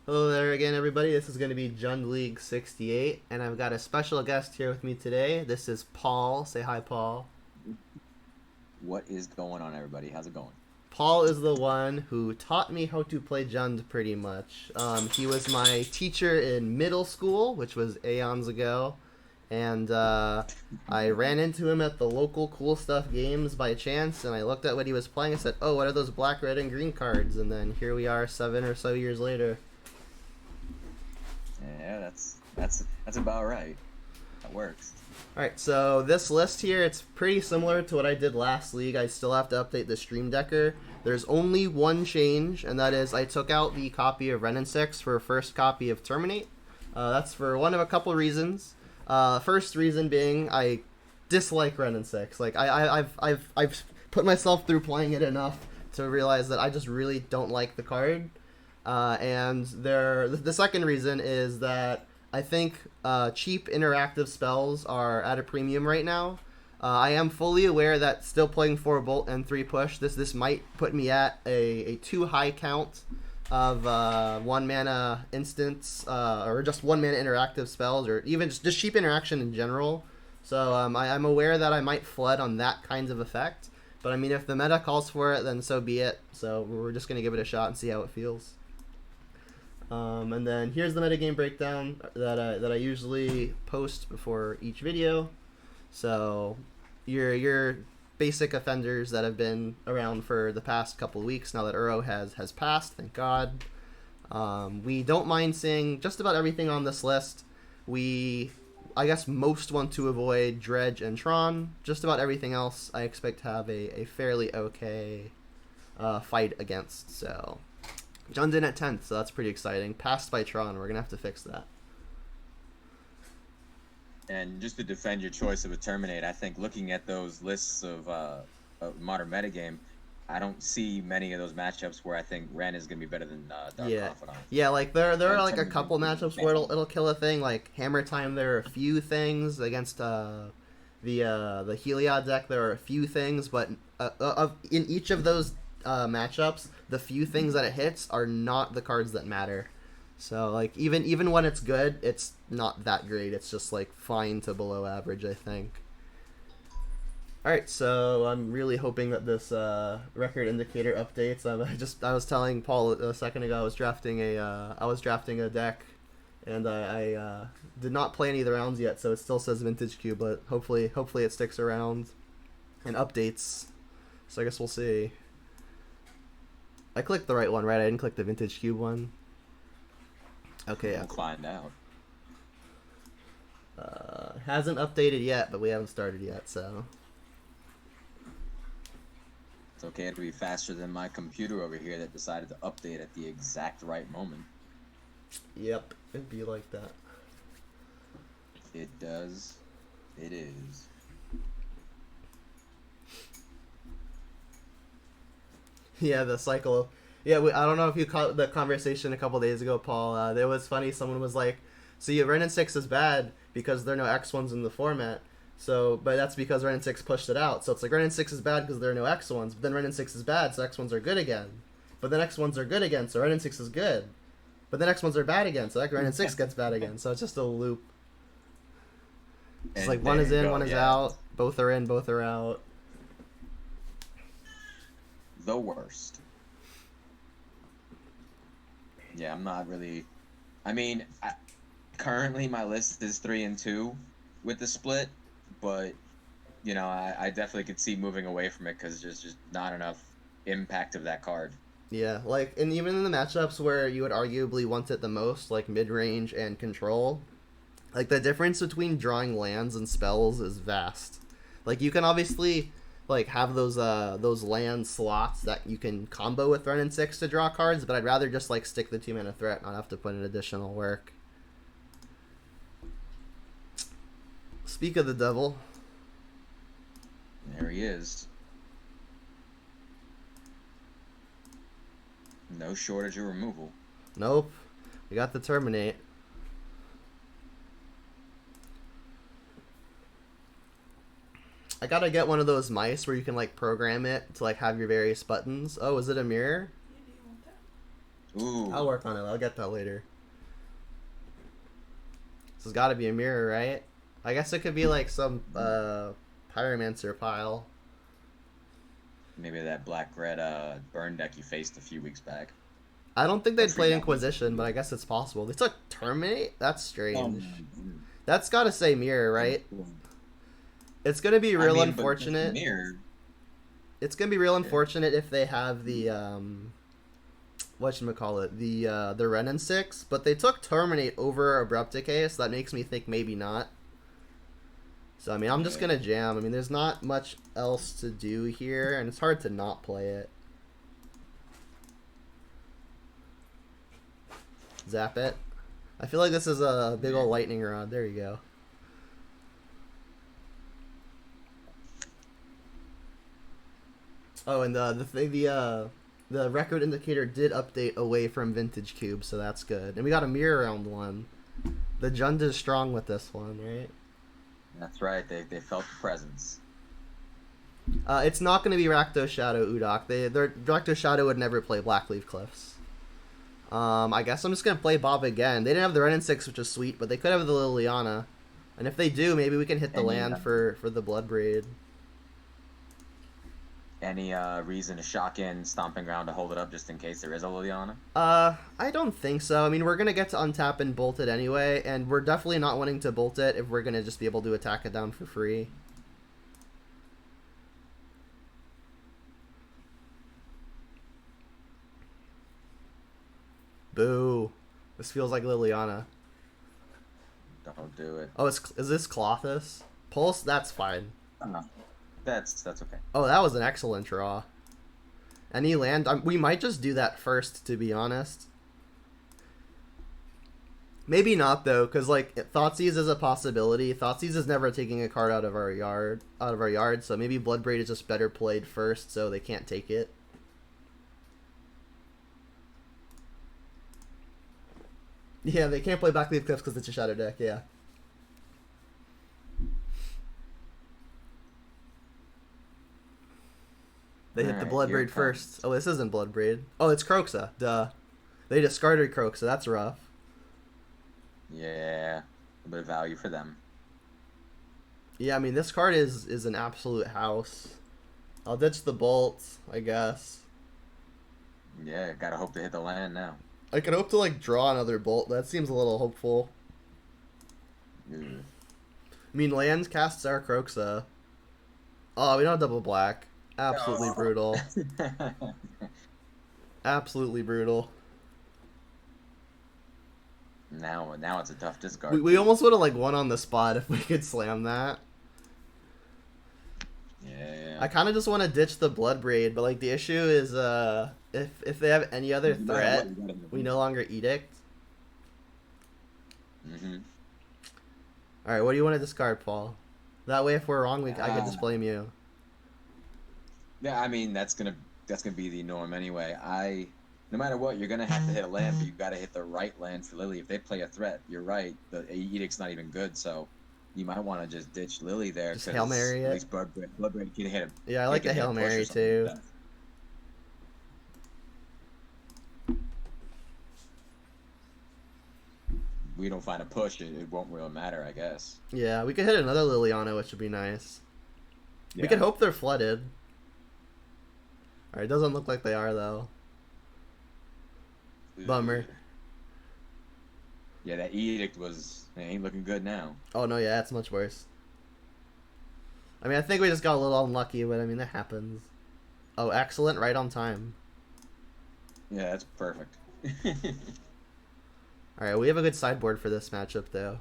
Hello there again, everybody. This is going to be Jund League 68, and I've got a special guest here with me today. This is Paul. Say hi, Paul. What is going on, everybody? How's it going? Paul is the one who taught me how to play Jund pretty much. He was my teacher in middle school, which was aeons ago, and I ran into him at the local Cool Stuff games by chance, and I looked at what he was playing. I said, "Oh, what are those black, red, and green cards?" And then here we are 7 or so years later. Yeah, that's about right. That works. Alright, so this list here, it's pretty similar to what I did last league. I still have to update the Stream Decker. There's only one change, and that is I took out the copy of Ren and 6 for first copy of Terminate. That's for one of a couple reasons. First reason being I dislike Ren and 6. Like, I've put myself through playing it enough to realize that I just really don't like the card. And the second reason is that I think cheap interactive spells are at a premium right now. I am fully aware that still playing 4 Bolt and 3 Push, this might put me at a too high count of 1 mana instants, or just 1 mana interactive spells, or even just cheap interaction in general. So I'm aware that I might flood on that kind of effect. But I mean, if the meta calls for it, then so be it. So we're just going to give it a shot and see how it feels. And then here's the metagame breakdown that I usually post before each video. So your basic offenders that have been around for the past couple of weeks now that Uro has passed, thank God. We don't mind seeing just about everything on this list. I guess most want to avoid Dredge and Tron. Just about everything else I expect to have a fairly okay fight against. So Jund in at 10th, so that's pretty exciting. Passed by Tron, we're going to have to fix that. And just to defend your choice of a Terminate, I think looking at those lists of modern metagame, I don't see many of those matchups where I think Ren is going to be better than Dark Yeah. Confidant. Yeah, like there are like a tend to couple be matchups where it'll kill a thing. Like Hammer Time, there are a few things against the Heliod deck. There are a few things, but in each of those matchups, the few things that it hits are not the cards that matter. So like even when it's good, it's not that great. It's just like fine to below average, I think. All right, so I'm really hoping that this record indicator updates. I was telling Paul a second ago I was drafting a deck, and I did not play any of the rounds yet, so it still says Vintage Cube, but hopefully it sticks around and updates. So I guess we'll see. I clicked the right one, right? I didn't click the Vintage Cube one. Okay, yeah. We'll find out. Hasn't updated yet, but we haven't started yet, so. It's okay to be faster than my computer over here that decided to update at the exact right moment. Yep, it'd be like that. It does. It is. Yeah, the cycle. Yeah, I don't know if you caught the conversation a couple days ago, Paul. It was funny. Someone was like, "See, Ren and 6 is bad because there are no X ones in the format." So, but that's because Ren and 6 pushed it out. So it's like Ren and 6 is bad because there are no X ones. But then Ren and 6 is bad, so X ones are good again. But then X ones are good again, so Ren and 6 is good. But then X ones are bad again, so Ren and 6 gets bad again. So it's just a loop. It's And like one there is you in, go, one is yeah. out. Both are in, both are out. The worst. Yeah, I'm not really. I mean, currently my list is 3-2 with the split, but I definitely could see moving away from it because there's just not enough impact of that card. Yeah, like, and even in the matchups where you would arguably want it the most, like mid-range and control, like the difference between drawing lands and spells is vast. Like you can obviously like have those land slots that you can combo with Ren and 6 to draw cards, but I'd rather just like stick the 2 mana threat, not have to put in additional work. Speak of the devil. There he is. No shortage of removal. Nope. We got the Terminate. I gotta get one of those mice where you can like program it to like have your various buttons. Oh, is it a mirror? Ooh. I'll work on it. I'll get that later. This has got to be a mirror, right? I guess it could be like some Pyromancer pile. Maybe that black-red burn deck you faced a few weeks back. I don't think they'd Or play Freak Inquisition, but I guess it's possible. They took Terminate? That's strange. Um, That's got to say mirror, right? It's going to be real unfortunate. Mirror. It's going to be real unfortunate if they have the whatchamacallit, the Renin 6, but they took Terminate over Abrupt Decay, so that makes me think maybe not. So, I mean, I'm just going to jam. I mean, there's not much else to do here, and it's hard to not play it. Zap it. I feel like this is a big old lightning rod. There you go. Oh, and the record indicator did update away from Vintage Cube, so that's good. And we got a mirror round one. The Jund is strong with this one, right? That's right. They felt the presence. It's not going to be Rakdos Shadow Udok. Their Rakdos Shadow would never play Blackleaf Cliffs. I guess I'm just going to play Bob again. They didn't have the Renin 6, which is sweet, but they could have the Liliana. And if they do, maybe we can hit the land for the Bloodbraid. Any reason to shock in Stomping Ground to hold it up just in case there is a Liliana? I don't think so. I mean, we're going to get to untap and bolt it anyway, and we're definitely not wanting to bolt it if we're going to just be able to attack it down for free. Boo. This feels like Liliana. Don't do it. Oh, is this Clothis? Pulse? That's fine. That's okay. Oh, that was an excellent draw. Any land? We might just do that first, to be honest. Maybe not though, because like Thoughtseize is a possibility. Thoughtseize is never taking a card out of our yard, so maybe Bloodbraid is just better played first, so they can't take it. Yeah, they can't play Blackleaf Cliffs because it's a shadow deck. Yeah. They hit the Bloodbraid first. Oh, this isn't Bloodbraid. Oh, it's Croxa. Duh. They discarded Croxa. That's rough. Yeah, a bit of value for them. Yeah, I mean, this card is an absolute house. I'll ditch the bolt, I guess. Yeah, gotta hope to hit the land now. I could hope to, like, draw another bolt. That seems a little hopeful. Mm. I mean, lands casts our Croxa. Oh, we don't have double black. Absolutely brutal. Absolutely brutal. Now it's a tough discard. We almost would have, like, won on the spot if we could slam that. Yeah. I kind of just want to ditch the Bloodbraid, but, like, the issue is, if they have any other threat, we no longer Edict. Mm-hmm. Alright, what do you want to discard, Paul? That way, if we're wrong, I can just blame you. Yeah, I mean, that's gonna be the norm anyway. No matter what, you're gonna have to hit a land, but you gotta hit the right land for Lily. If they play a threat, you're right. The Edict's not even good, so you might want to just ditch Lily there. Just Hail Mary it. At least Bloodbraid can hit him. Yeah, I like the Hail Mary too. Like we don't find a push, it won't really matter, I guess. Yeah, we could hit another Liliana, which would be nice. Yeah. We could hope they're flooded. Alright, doesn't look like they are, though. Bummer. Yeah, that Edict ain't looking good now. Oh, no, yeah, it's much worse. I mean, I think we just got a little unlucky, but I mean, that happens. Oh, excellent, right on time. Yeah, that's perfect. Alright, we have a good sideboard for this matchup, though.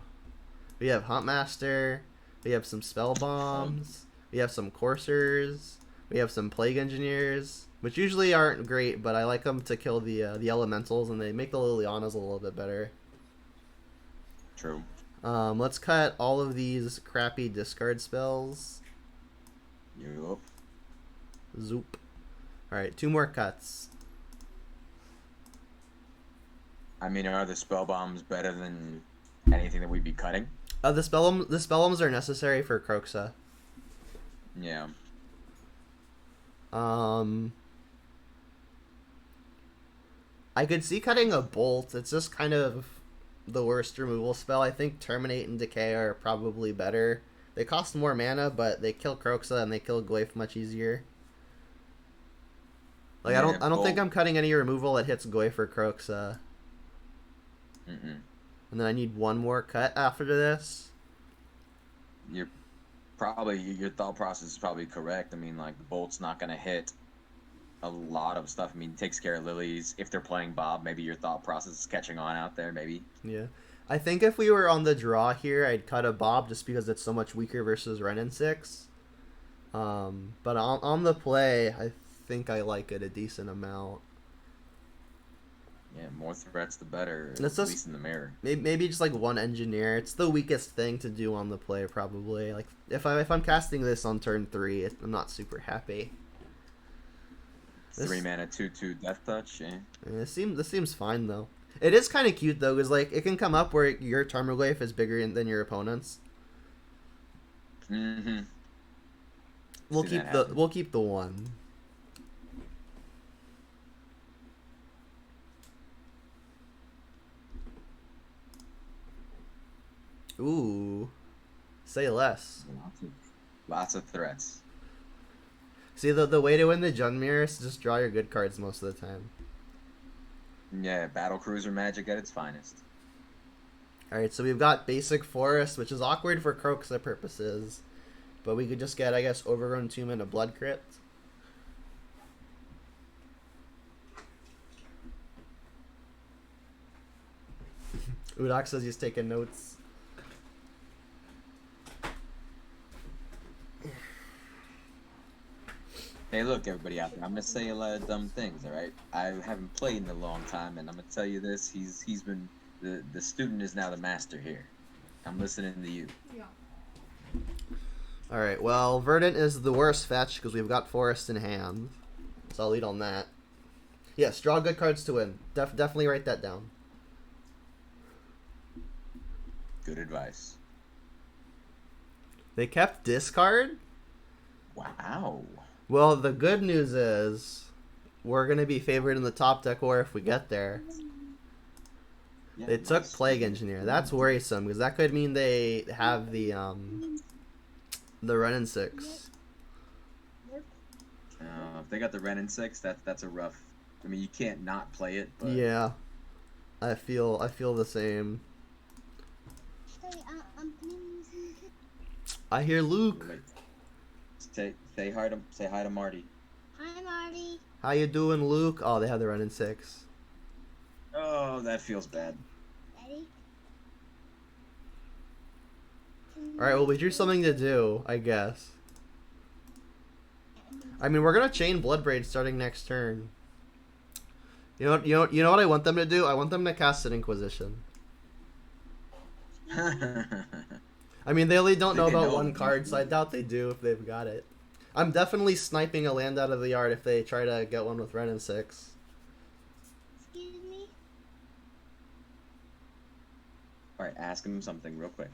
We have Huntmaster, we have some Spell Bombs, we have some Coursers, we have some Plague Engineers, which usually aren't great, but I like them to kill the Elementals, and they make the Lilianas a little bit better. True. Let's cut all of these crappy discard spells. Yup. Zoop. Alright, 2 more cuts. I mean, are the spell bombs better than anything that we'd be cutting? The spell bombs are necessary for Croxa. Yeah. I could see cutting a Bolt. It's just kind of the worst removal spell. I think Terminate and Decay are probably better. They cost more mana, but they kill Kroxa and they kill Gwaif much easier. Like, Yeah, I don't think Bolt. I'm cutting any removal that hits Gwaif or Kroxa. Mm-mm. And then I need one more cut after this. You're probably your thought process is probably correct. I mean, like the Bolt's not gonna hit a lot of stuff. I mean, it takes care of lilies. If they're playing Bob, maybe your thought process is catching on out there. Maybe. Yeah. I think if we were on the draw here, I'd cut a Bob just because it's so much weaker versus Ren and 6. But on the play, I think I like it a decent amount. Yeah, more threats the better. It's At just- least in the mirror. Maybe just like one engineer. It's the weakest thing to do on the play, probably. Like if I'm casting this on turn 3, I'm not super happy. This- 3 mana 2/2 Death Touch. Yeah. This seems fine though. It is kind of cute though, because like it can come up where your Tarmogoyf is bigger than your opponent's. Mm-hmm. We'll See keep that the happen. we'll keep the one. Ooh, say less. Lots of threats. See, the way to win the Junmir is to just draw your good cards most of the time. Yeah, battle cruiser magic at its finest. Alright, so we've got basic forest, which is awkward for Kroxa purposes. But we could just get, I guess, Overgrown Tomb and a Blood Crypt. Udox says he's taking notes. Hey, look, everybody out there. I'm gonna say a lot of dumb things. All right, I haven't played in a long time, and I'm gonna tell you this: he's been the student is now the master here. I'm listening to you. Alright, well, Verdant is the worst fetch because we've got Forest in hand. So I'll lead on that. Yes, draw good cards to win. Definitely write that down. Good advice. They kept discard? Wow. Well, the good news is we're going to be favored in the top deck war if we get there. Yeah, They took nice. Plague Engineer. That's worrisome because that could mean they have the Ren and 6. If they got the Ren and 6, that's a rough. I mean, you can't not play it. But Yeah. I feel the same. I hear Luke. Wait. Say hi to Marty. Hi, Marty. How you doing, Luke? Oh, they have the Ren and 6. Oh, that feels bad. Ready? Alright, well, we drew something to do, I guess. I mean, we're gonna chain Bloodbraid starting next turn. You know what I want them to do? I want them to cast an Inquisition. I mean, they only don't know Think they about know. one card, so I doubt they do if they've got it. I'm definitely sniping a land out of the yard if they try to get one with Ren and 6. Excuse me? All right, ask him something real quick.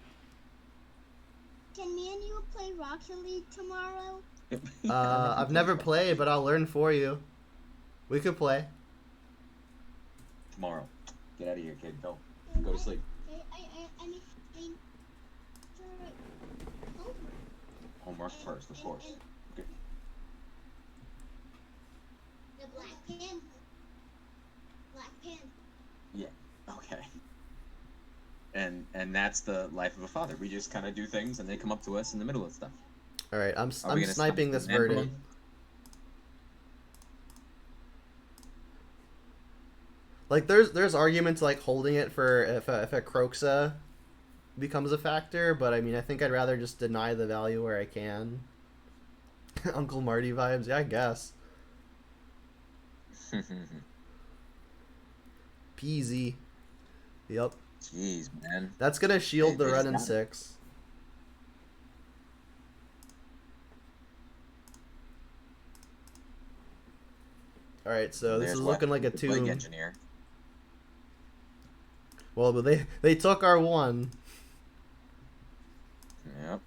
Can me and you play Rocket League tomorrow? I've never played, but I'll learn for you. We could play. Tomorrow. Get out of here, kid. Go to sleep. I mean, Homework first, of course. Okay. the Black Panther. Black Panther. Yeah. Okay. And that's the life of a father. We just kind of do things, and they come up to us in the middle of stuff. Alright, I'm Are we gonna sniping snipe this the Nebula? Verdant. Like, there's arguments like holding it for if a Kroxa becomes a factor, but I mean, I think I'd rather just deny the value where I can. Uncle Marty vibes, yeah, I guess. Peasy. Yep. Jeez, man. That's gonna shield Hey, the they Ren just and got it. 6. Alright, so this There's is why looking like a the Plague 2. Engineer. Well, but they took our 1. Yep.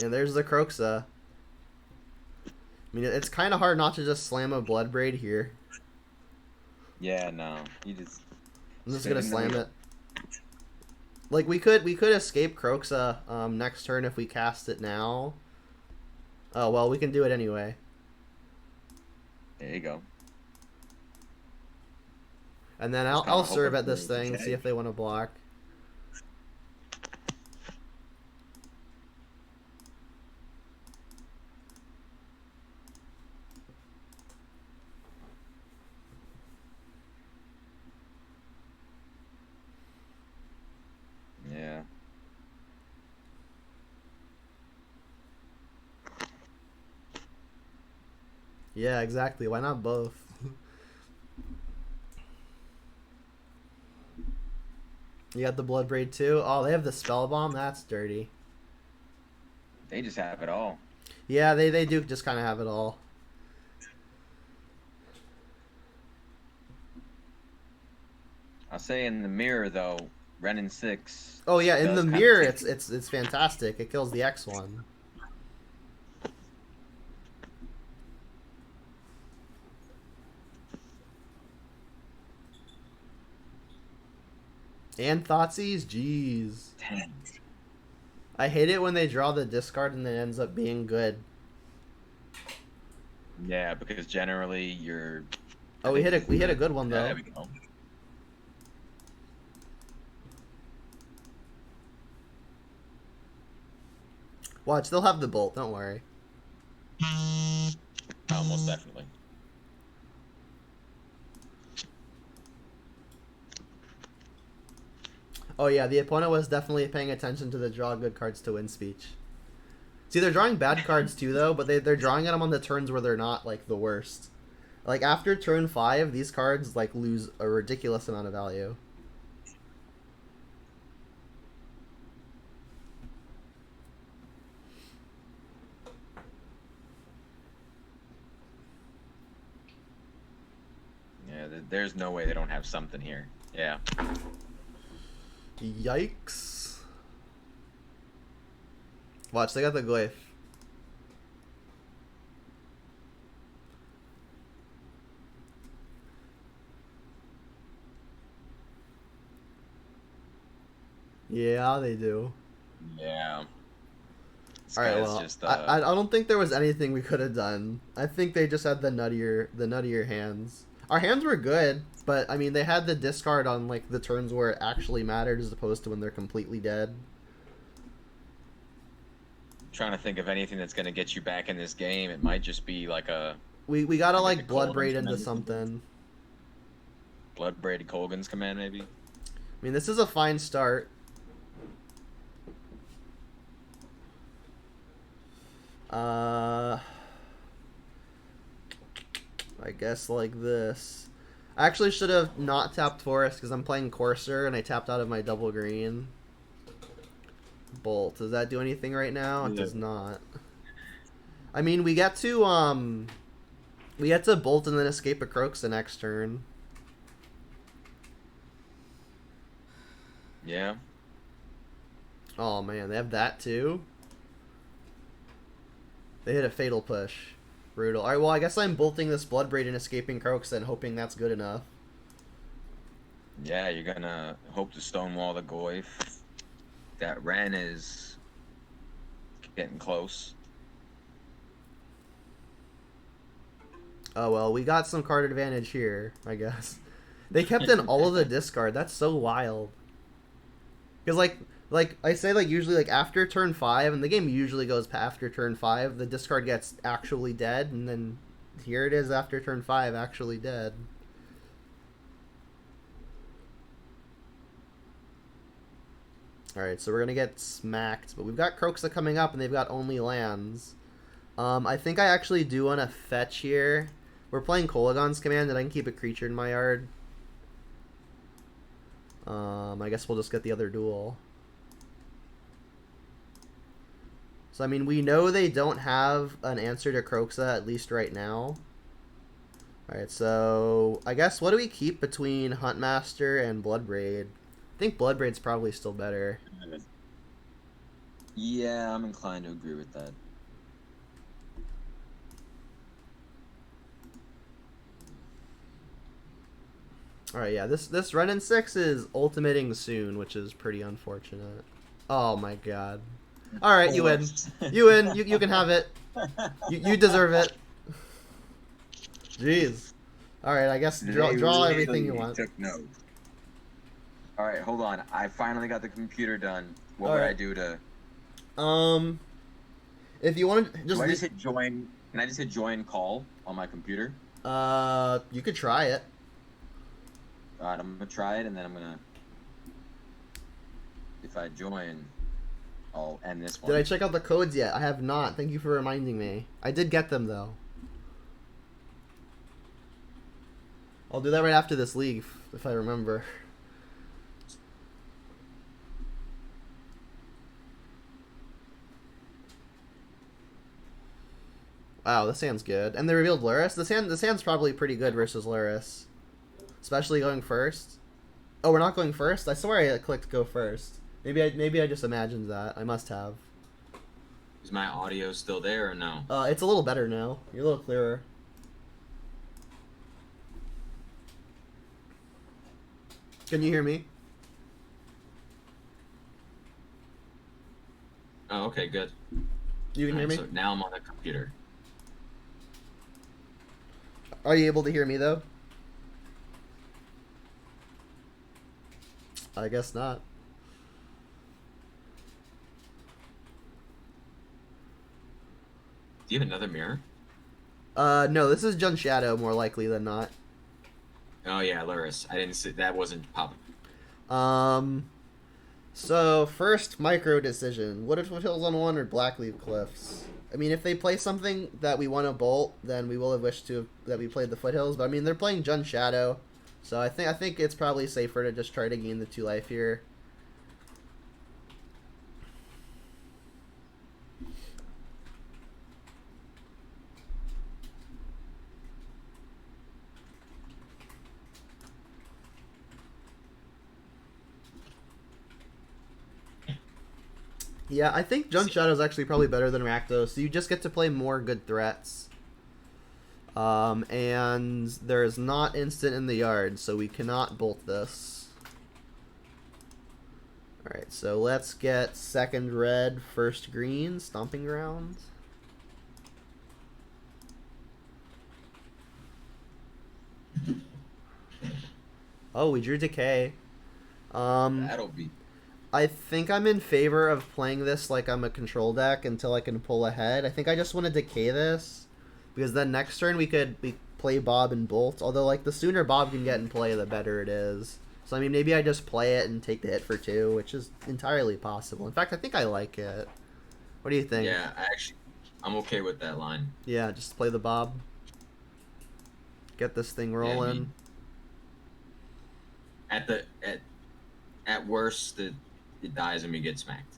And there's the Kroxa. I mean, it's kind of hard not to just slam a Bloodbraid here. Yeah, no. You just I'm just spin gonna the slam wheel. it. Like we could escape Croxa next turn if we cast it now. Oh well, we can do it anyway. There you go. And then Just I'll kinda serve hoping at this for thing, okay. see if they want to block. Yeah. Yeah, exactly. Why not both? You got the Blood Braid too? Oh, they have the Spell Bomb? That's dirty. They just have it all. Yeah, they do just kind of have it all. I'll say in the mirror though, Renin 6. Oh yeah, in does the kinda mirror, take it's fantastic. It kills the X one. And Thoughtseize? Jeez. 10. I hate it when they draw the discard and it ends up being good. Yeah, because generally you're. Oh, we hit a good one though. There we go. Watch, they'll have the bolt. Don't worry. Almost definitely. Oh yeah, the opponent was definitely paying attention to the draw good cards to win speech. See, they're drawing bad cards too, though, but they're drawing them on the turns where they're not, like, the worst. Like, after turn 5, these cards, like, lose a ridiculous amount of value. Yeah, there's no way they don't have something here. Yeah. Yikes. Watch, they got the glyph. Yeah, they do. Yeah. This Alright, guy's well, just, I don't think there was anything we could have done. I think they just had the nuttier hands. Our hands were good, but, I mean, they had the discard on, like, the turns where it actually mattered as opposed to when they're completely dead. trying to think of anything that's going to get you back in this game. It might just be like a We gotta, Like like, a Blood cold Braid into instrument or something. Blood Braid Colgan's command, maybe. I mean, this is a fine start. I guess like this. I actually should have not tapped Forest because I'm playing Courser and I tapped out of my double green. Bolt. Does that do anything right now? It does not. I mean, we get to Bolt and then escape a Croaks the next turn. Yeah. Oh man, they have that too. They hit a Fatal Push. Brutal. Alright, well, I guess I'm bolting this Blood Braid and escaping Croaks and hoping that's good enough. Yeah, you're gonna hope to stonewall the Goyf. That Ren is getting close. Oh well, we got some card advantage here, I guess. They kept in all of the discard. That's so wild. Because like I say, like usually like after turn 5, and the game usually goes after turn 5, the discard gets actually dead, and then here it is after turn 5, actually dead. Alright, so we're gonna get smacked, but we've got Croxa coming up, and they've got only lands. I think I actually do want to fetch here. We're playing Kolagon's command, and I can keep a creature in my yard. I guess we'll just get the other duel. So, I mean, we know they don't have an answer to Croxa, at least right now. Alright, so I guess what do we keep between Huntmaster and Bloodbraid? I think Bloodbraid's probably still better. Yeah, I'm inclined to agree with that. Alright, yeah, this Ren and 6 is ultimating soon, which is pretty unfortunate. Oh my god. Alright, you win. You win. You can have it. You deserve it. Jeez. Alright, I guess draw everything you want. Took notes. Alright, hold on. I finally got the computer done. What All would right. I do to... If you want to Do I just hit join... Can I just hit join call on my computer? You could try it. Alright, I'm gonna try it, and then I'm gonna... If I join, I'll end this one. Did I check out the codes yet? I have not. Thank you for reminding me. I did get them, though. I'll do that right after this league, if I remember. Wow, this hand's good. And they revealed Luris. This hand's probably pretty good versus Luris. Especially going first. Oh, we're not going first? I swear I clicked go first. Maybe I just imagined that. I must have. Is my audio still there or no? It's a little better now. You're a little clearer. Can you hear me? Oh, okay, good. You can hear me? So now I'm on the computer. Are you able to hear me, though? I guess not. Do you have another mirror? No, this is Jun Shadow, more likely than not. Oh yeah, Luris. I didn't see that wasn't popping. So, first micro decision. What if Foothills on 1 or Blackleaf Cliffs? I mean, if they play something that we want to bolt, then we will have wished that we played the Foothills. But I mean, they're playing Jun Shadow, so I think it's probably safer to just try to gain the 2 life here. Yeah, I think Jun Shadow is actually probably better than Rakdos, so you just get to play more good threats. And there is not instant in the yard, so we cannot bolt this. Alright, so let's get second red, first green, Stomping Ground. Oh, we drew Decay. That'll be. I think I'm in favor of playing this like I'm a control deck until I can pull ahead. I think I just want to decay this, because then next turn we play Bob and Bolt. Although, like, the sooner Bob can get in play, the better it is. So, I mean, maybe I just play it and take the hit for 2, which is entirely possible. In fact, I think I like it. What do you think? Yeah, I'm okay with that line. Yeah, just play the Bob. Get this thing rolling. Yeah, I mean, at worst, it dies and we get smacked.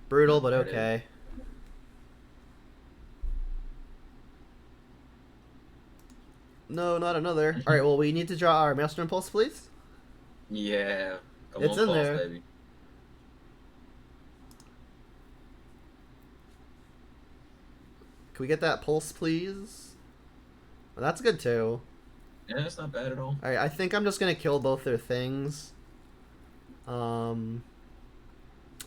Brutal, but okay. No, not another. Alright, well, we need to draw our Master Impulse, please. Yeah. It's in there. Baby. Can we get that Pulse, please? Well, that's good, too. Yeah, that's not bad at all. Alright, I think I'm just gonna kill both their things. I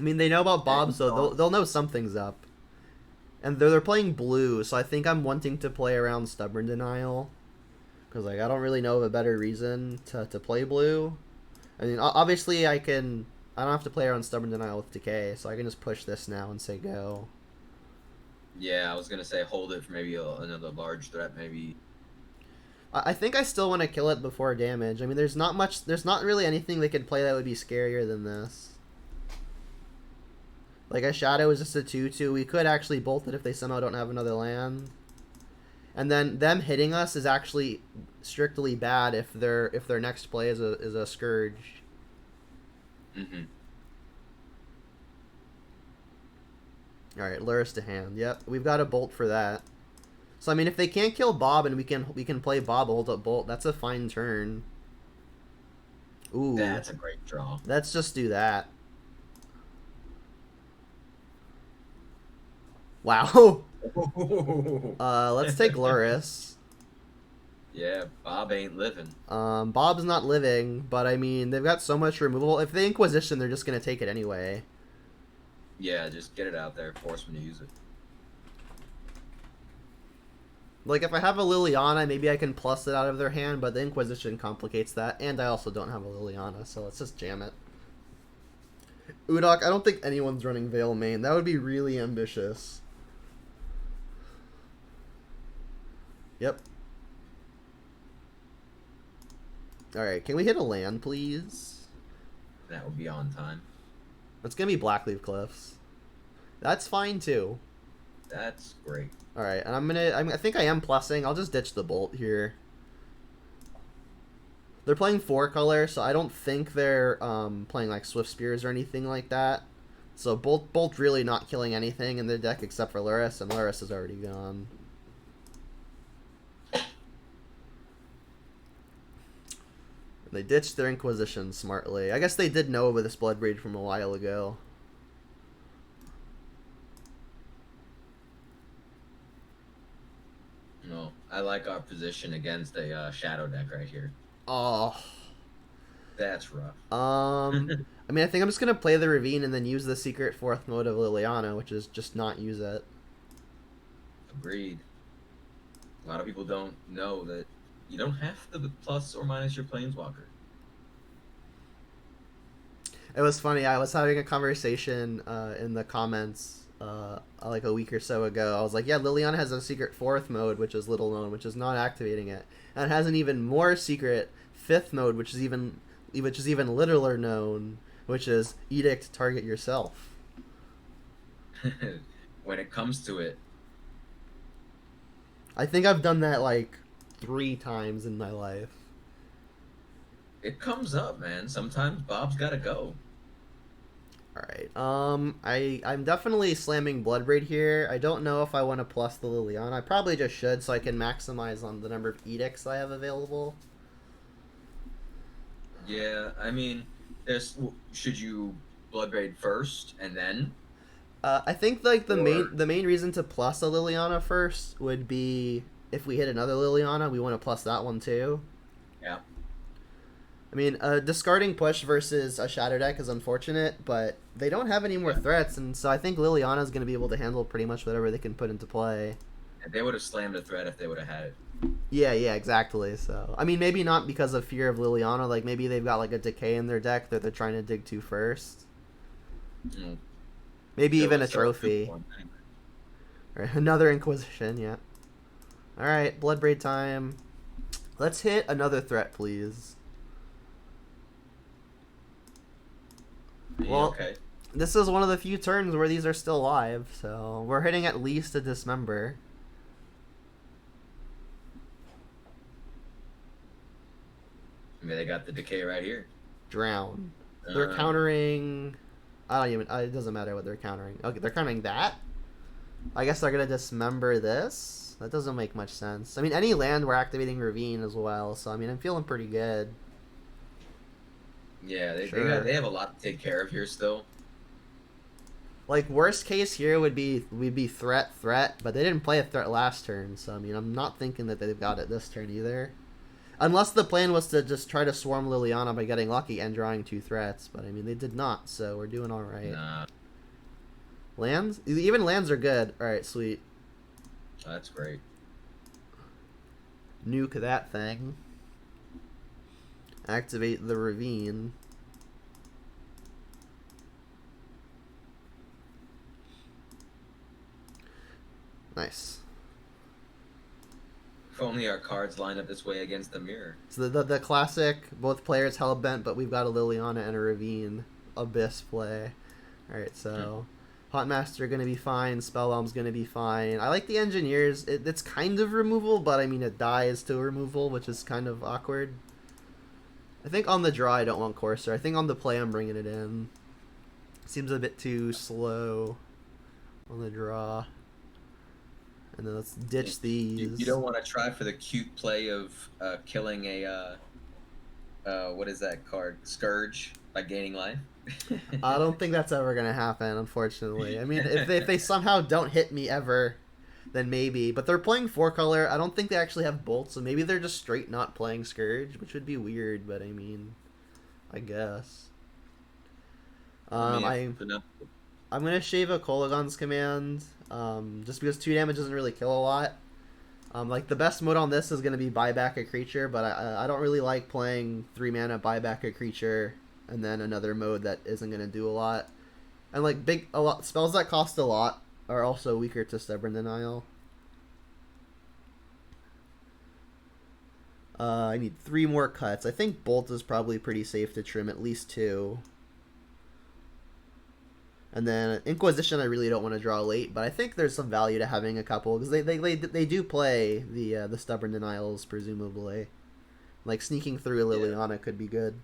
mean, they know about Bob, so they'll know something's up. And they're playing blue, so I think I'm wanting to play around Stubborn Denial. Because, like, I don't really know of a better reason to play blue. I mean, obviously I don't have to play around Stubborn Denial with Decay, so I can just push this now and say go. Yeah, I was gonna say hold it for maybe another large threat, maybe. I think I still want to kill it before damage. I mean, there's not really anything they could play that would be scarier than this. Like, a Shadow is just a 2/2. We could actually bolt it if they somehow don't have another land. And then them hitting us is actually strictly bad if their next play is a Scourge. Mm-hmm. Alright, Luris to hand. Yep, we've got a bolt for that. So, I mean, if they can't kill Bob and we can play Bob, hold up Bolt, that's a fine turn. Ooh. That's a great draw. Let's just do that. Wow. Let's take Luris. Yeah, Bob ain't living. Bob's not living, but I mean, they've got so much removal. If they Inquisition, they're just gonna take it anyway. Yeah, just get it out there, force them to use it. Like, if I have a Liliana, maybe I can plus it out of their hand, but the Inquisition complicates that, and I also don't have a Liliana, so let's just jam it. Udok, I don't think anyone's running Veil main. That would be really ambitious. Yep. Alright, can we hit a land, please? That would be on time. It's gonna be Blackleaf Cliffs. That's fine, too. That's great. Alright, and I think I am plussing. I'll just ditch the Bolt here. They're playing 4-color, so I don't think they're playing like Swift Spears or anything like that. So Bolt really not killing anything in their deck except for Luris, and Luris is already gone. They ditched their Inquisition smartly. I guess they did know with this Bloodbraid from a while ago. No, I like our position against a shadow deck right here. Oh. That's rough. I mean, I think I'm just gonna play the Ravine and then use the secret 4th mode of Liliana, which is just not use it. Agreed. A lot of people don't know that you don't have to plus or minus your Planeswalker. It was funny. I was having a conversation in the comments like a week or so ago. I was like, yeah, Liliana has a secret 4th mode, which is little known, which is not activating it. And it has an even more secret 5th mode, which is even littler known, which is Edict Target Yourself. When it comes to it. I think I've done that like 3 times in my life. It comes up, man. Sometimes Bob's gotta go. Alright, I'm definitely slamming Bloodbraid here. I don't know if I want to plus the Liliana. I probably just should, so I can maximize on the number of edicts I have available. Yeah, I mean, should you Bloodbraid first and then? I think like the main reason to plus a Liliana first would be if we hit another Liliana, we want to plus that one too. Yeah. I mean, discarding push versus a shadow deck is unfortunate, but they don't have any more threats, and so I think Liliana is going to be able to handle pretty much whatever they can put into play. And they would have slammed a threat if they would have had it. Yeah, exactly. So, I mean, maybe not because of fear of Liliana. Like, maybe they've got like a decay in their deck that they're trying to dig to first. Mm. Maybe even a Still trophy. Or another Inquisition, yeah. Alright, Bloodbraid time. Let's hit another threat, please. Yeah, Well, okay. this is one of the few turns where these are still live, so we're hitting at least a Dismember. I mean, they got the decay right here. Drown. They're countering... I don't even... it doesn't matter what they're countering. Okay, they're countering that? I guess they're gonna Dismember this? That doesn't make much sense. I mean, any land we're activating Ravine as well, so I mean, I'm feeling pretty good. Yeah, Sure. they have a lot to take care of here still. Like, worst case here would be threat, but they didn't play a threat last turn, so I mean, I'm not thinking that they've got it this turn either. Unless the plan was to just try to swarm Liliana by getting lucky and drawing 2 threats, but I mean, they did not, so we're doing alright. Nah, Lands? Even lands are good. Alright, sweet. that's great. Nuke that thing. Activate the Ravine. Nice. If only our cards line up this way against the mirror. So the classic, both players hellbent, but we've got a Liliana and a Ravine Abyss play. Alright, so Hotmaster gonna be fine, Spellbomb's gonna be fine. I like the Engineers. It's kind of removal, but I mean it dies to removal, which is kind of awkward. I think on the draw I don't want Courser. I think on the play I'm bringing it in. Seems a bit too slow on the draw. And then let's ditch these. You don't want to try for the cute play of killing a what is that card? Scourge by gaining life. I don't think that's ever gonna happen, unfortunately. I mean, if they somehow don't hit me ever, then maybe. But they're playing 4-color. I don't think they actually have bolts, so maybe they're just straight not playing Scourge, which would be weird. But I mean, I guess. I'm gonna shave a Kolaghan's command, just because 2 damage doesn't really kill a lot. Like the best mode on this is gonna be buy back a creature, but I don't really like playing 3 mana buy back a creature and then another mode that isn't gonna do a lot. And like spells that cost a lot are also weaker to Stubborn Denial. I need 3 more cuts. I think Bolt is probably pretty safe to trim at least 2. And then Inquisition I really don't want to draw late, but I think there's some value to having a couple, because they do play the Stubborn Denials, presumably. Like, sneaking through Liliana could be good.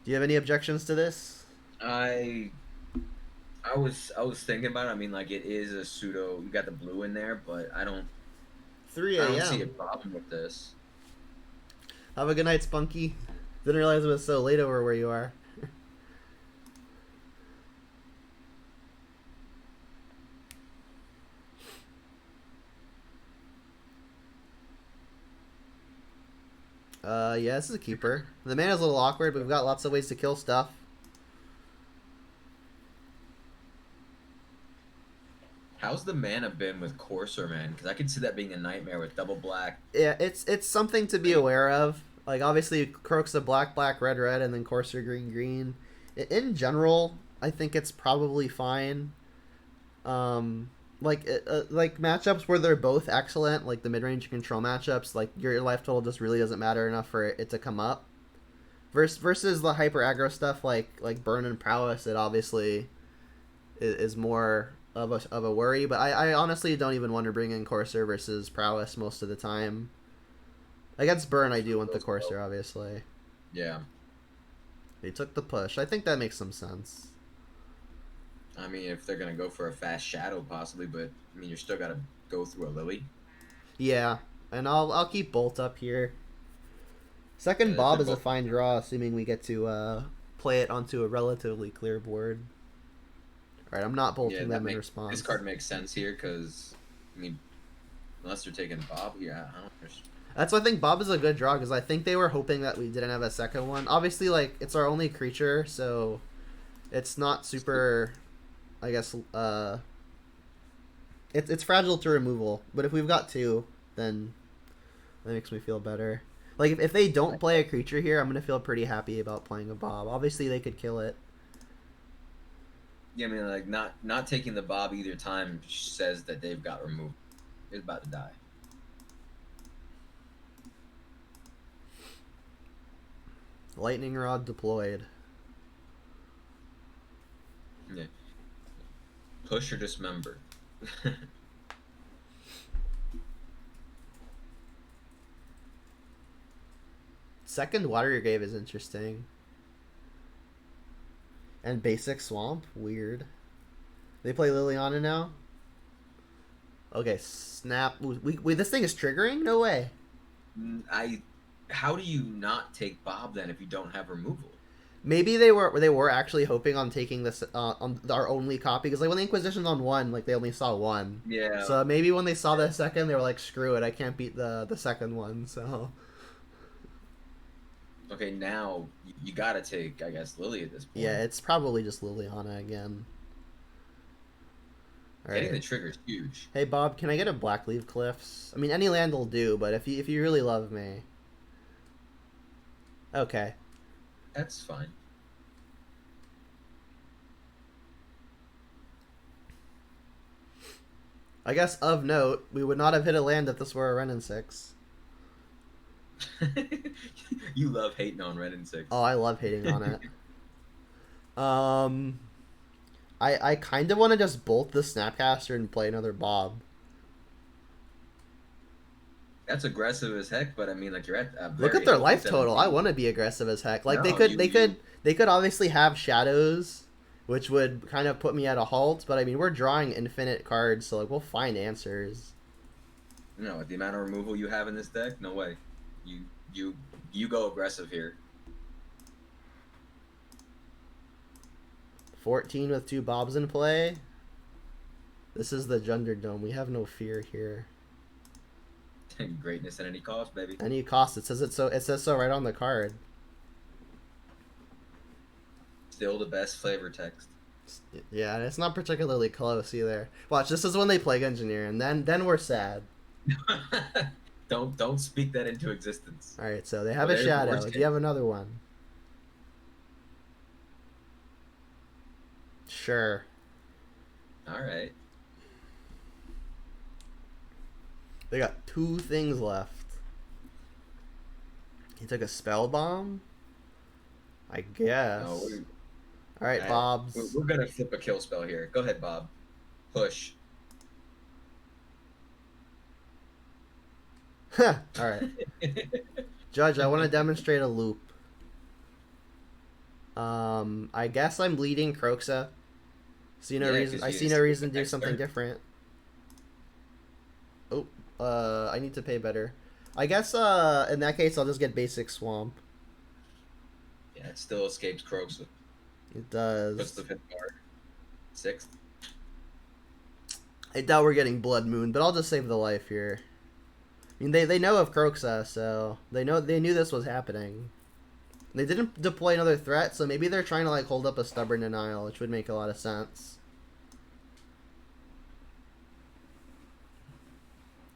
Do you have any objections to this? I was thinking about it. I mean, like, it is a pseudo. You got the blue in there, but I don't 3 a.m. I don't see a problem with this. Have a good night, Spunky. Didn't realize it was so late over where you are. Yeah, this is a keeper. The mana's a little awkward, but we've got lots of ways to kill stuff. How's the mana been with Courser, man? Because I could see that being a nightmare with double black. Yeah, it's something to be aware of. Like, obviously, Croak's a black, black, red, red, and then Courser, green, green. In general, I think it's probably fine. Like matchups where they're both excellent, like the mid-range control matchups, like your life total just really doesn't matter enough for it to come up. Versus the hyper aggro stuff like Burn and Prowess, it obviously is more of a worry. But I honestly don't even want to bring in Courser versus Prowess most of the time. Against Burn, I do want the Courser, obviously. Yeah. They took the push. I think that makes some sense. I mean, if they're gonna go for a fast shadow, possibly, but I mean, you're still gotta go through a Lily. Yeah, and I'll keep Bolt up here. Second Bob is a fine draw, assuming we get to play it onto a relatively clear board. All right, I'm not bolting them in response. This card makes sense here because, I mean, unless they're taking Bob, yeah, I don't understand. That's why I think Bob is a good draw, because I think they were hoping that we didn't have a second one. Obviously, like, it's our only creature, so it's not super, I guess, it's fragile to removal. But if we've got 2, then that makes me feel better. Like, if they don't play a creature here, I'm going to feel pretty happy about playing a Bob. Obviously, they could kill it. Yeah, I mean, like, not taking the Bob either time says that they've got removed. It's about to die. Lightning Rod deployed. Yeah. Push or dismember. Second Water Grave is interesting. And Basic Swamp? Weird. They play Liliana now? Okay, snap. Wait, this thing is triggering? No way. How do you not take Bob then if you don't have removal? Maybe they were actually hoping on taking this on our only copy, because like when the Inquisition's on 1, like they only saw 1. Yeah. So maybe when they saw the second, they were like, screw it, I can't beat the second one. So. Okay, now you gotta take, I guess, Lily at this point. Yeah, it's probably just Liliana again. All Getting the trigger's huge. Hey Bob, can I get a Blackleaf Cliffs? I mean, any land will do, but if you really love me. Okay. That's fine. I guess of note, we would not have hit a land if this were a Renin 6. You love hating on Renin 6. Oh, I love hating on it. I kind of want to just bolt the Snapcaster and play another Bob. That's aggressive as heck, but I mean, like, you're at a Look at their life total. I want to be aggressive as heck. Like, no, they could obviously have shadows, which would kind of put me at a halt. But I mean, we're drawing infinite cards, so like we'll find answers. No, with the amount of removal you have in this deck, no way. You go aggressive here. 14 with 2 Bobs in play. This is the Junderdome. We have no fear here. Greatness at any cost, baby. Any cost. It says so right on the card. Still the best flavor text. Yeah, it's not particularly close either. Watch, this is when they Plague Engineer, and then we're sad. Don't speak that into existence. All right, so they have Well, a there's the shadow. worst Do you have another one? Sure. All right. They got 2 things left. He took a spell bomb, I guess. No, All right, Bob's. We're gonna flip a kill spell here. Go ahead, Bob. Push. All right, Judge. I want to demonstrate a loop. I guess I'm leading Croxa. See no Yeah, reason. 'cause I you see just no reason to do next something turn. different. Oh, I need to pay better. I guess in that case I'll just get basic swamp. Yeah, it still escapes Croaks. It Puts does. the 5th card. 6th. I doubt we're getting Blood Moon, but I'll just save the life here. I mean, they know of Croxa, so they knew this was happening. They didn't deploy another threat, so maybe they're trying to like hold up a stubborn denial, which would make a lot of sense.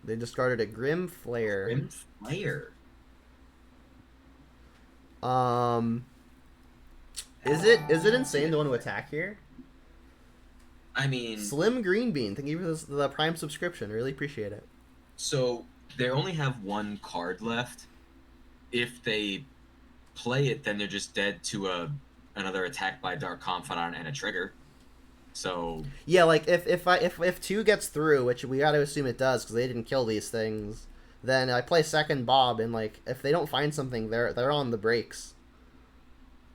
They discarded a Grim Flare. Grim Flare. Is it insane to want to attack here? I mean, Slim Green Bean, thank you for the Prime subscription. Really appreciate it. so they only have 1 card left. If they play it, then they're just dead to another attack by Dark Confidant and a trigger. So Yeah, like if 2 gets through, which we got to assume it does because they didn't kill these things, then I play second Bob, and like if they don't find something, they're on the brakes.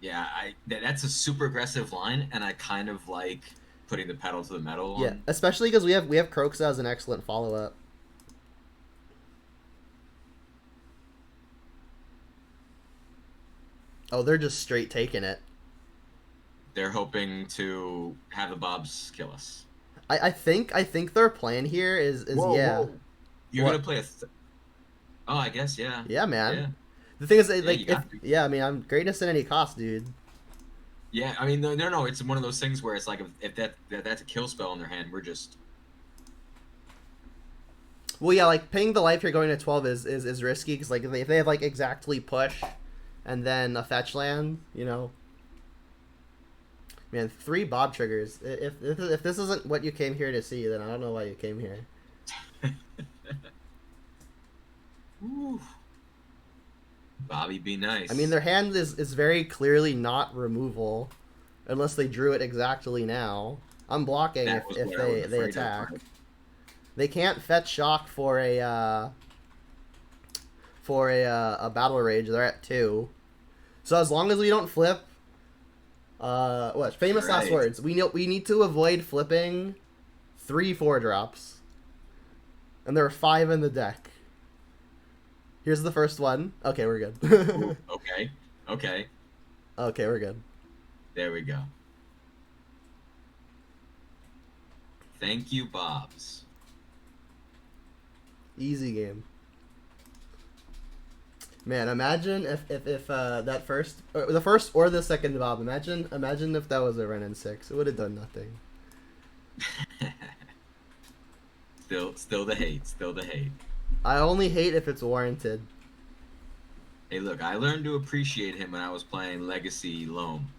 yeah, that's a super aggressive line, and I kind of like putting the pedal to the metal. Yeah, especially because we have Croxa as an excellent follow up. Oh, they're just straight taking it. They're hoping to have the Bobs kill us. I think their plan here is Whoa, yeah. whoa. You're What? gonna play oh, I guess, yeah. Yeah, man. Yeah. The thing is, Yeah, like, you got to. yeah, I mean, I'm greatness at any cost, dude. Yeah, I mean, no. It's one of those things where it's like if that's a kill spell in their hand, we're just. Well, yeah, like paying the life here going to 12 is risky because like if they have like exactly push, and then a fetch land, you know. Man, 3 Bob triggers. If this isn't what you came here to see, then I don't know why you came here. Ooh. Bobby, be nice. I mean, their hand is very clearly not removal, unless they drew it exactly now. I'm blocking That was if what I was they afraid of. attack. They can't fetch shock for a battle rage. They're at 2. So as long as we don't flip, what famous last Right. words? We need to avoid flipping 3 4-drops, and there are 5 in the deck. Here's the first one. Okay, we're good. Ooh, okay. Okay, we're good. There we go. Thank you, Bobs. Easy game. Man, imagine if that first, or the first or the second Bob. Imagine if that was a Renin 6. It would have done nothing. Still the hate. I only hate if it's warranted. Hey, look, I learned to appreciate him when I was playing Legacy Loam.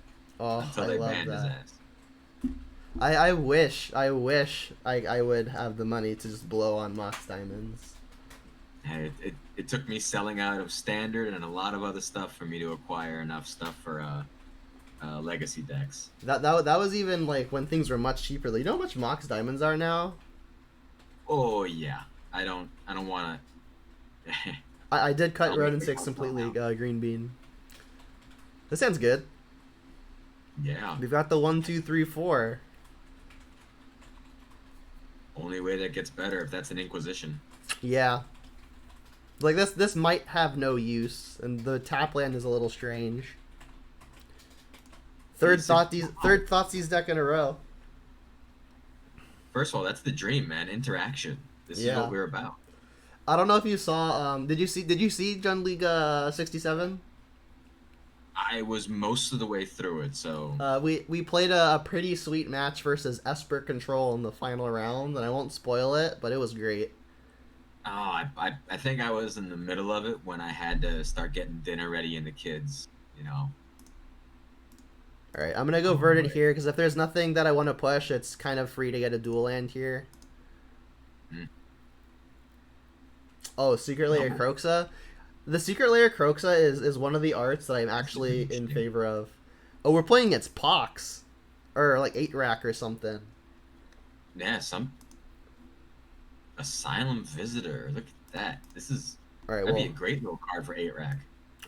Oh, Until I they love banned his that. ass. I wish I would have the money to just blow on Mox Diamonds. Hey, it took me selling out of Standard and a lot of other stuff for me to acquire enough stuff for Legacy decks. That was even like when things were much cheaper. Like, you know how much Mox Diamonds are now? Oh yeah, I don't want to. I did cut I'll Ronin make 6 it completely now. green bean. This sounds good. Yeah. We've got the 1, 2, 3, 4. Only way that gets better if that's an Inquisition. Yeah. Like this might have no use, and the tap land is a little strange. Third 365. Thoughtseize deck in a row. First of all, that's the dream, man. Interaction. This is Yeah. what we're about. I don't know if you saw. Did you see Gun League 67? I was most of the way through it, so We played a pretty sweet match versus Esper Control in the final round, and I won't spoil it, but it was great. I think I was in the middle of it when I had to start getting dinner ready and the kids, you know. All right, I'm gonna go Verdant here because if there's nothing that I want to push, it's kind of free to get a dual land here. Mm. Oh, Secret Layer Croxa. The Secret Layer Croxa is one of the arts that I'm actually in favor of. Oh, we're playing against Pox, or like 8-rack or something. Yeah, some Asylum Visitor. Look at that. This is All right, that'd well, be a great little card for 8-rack.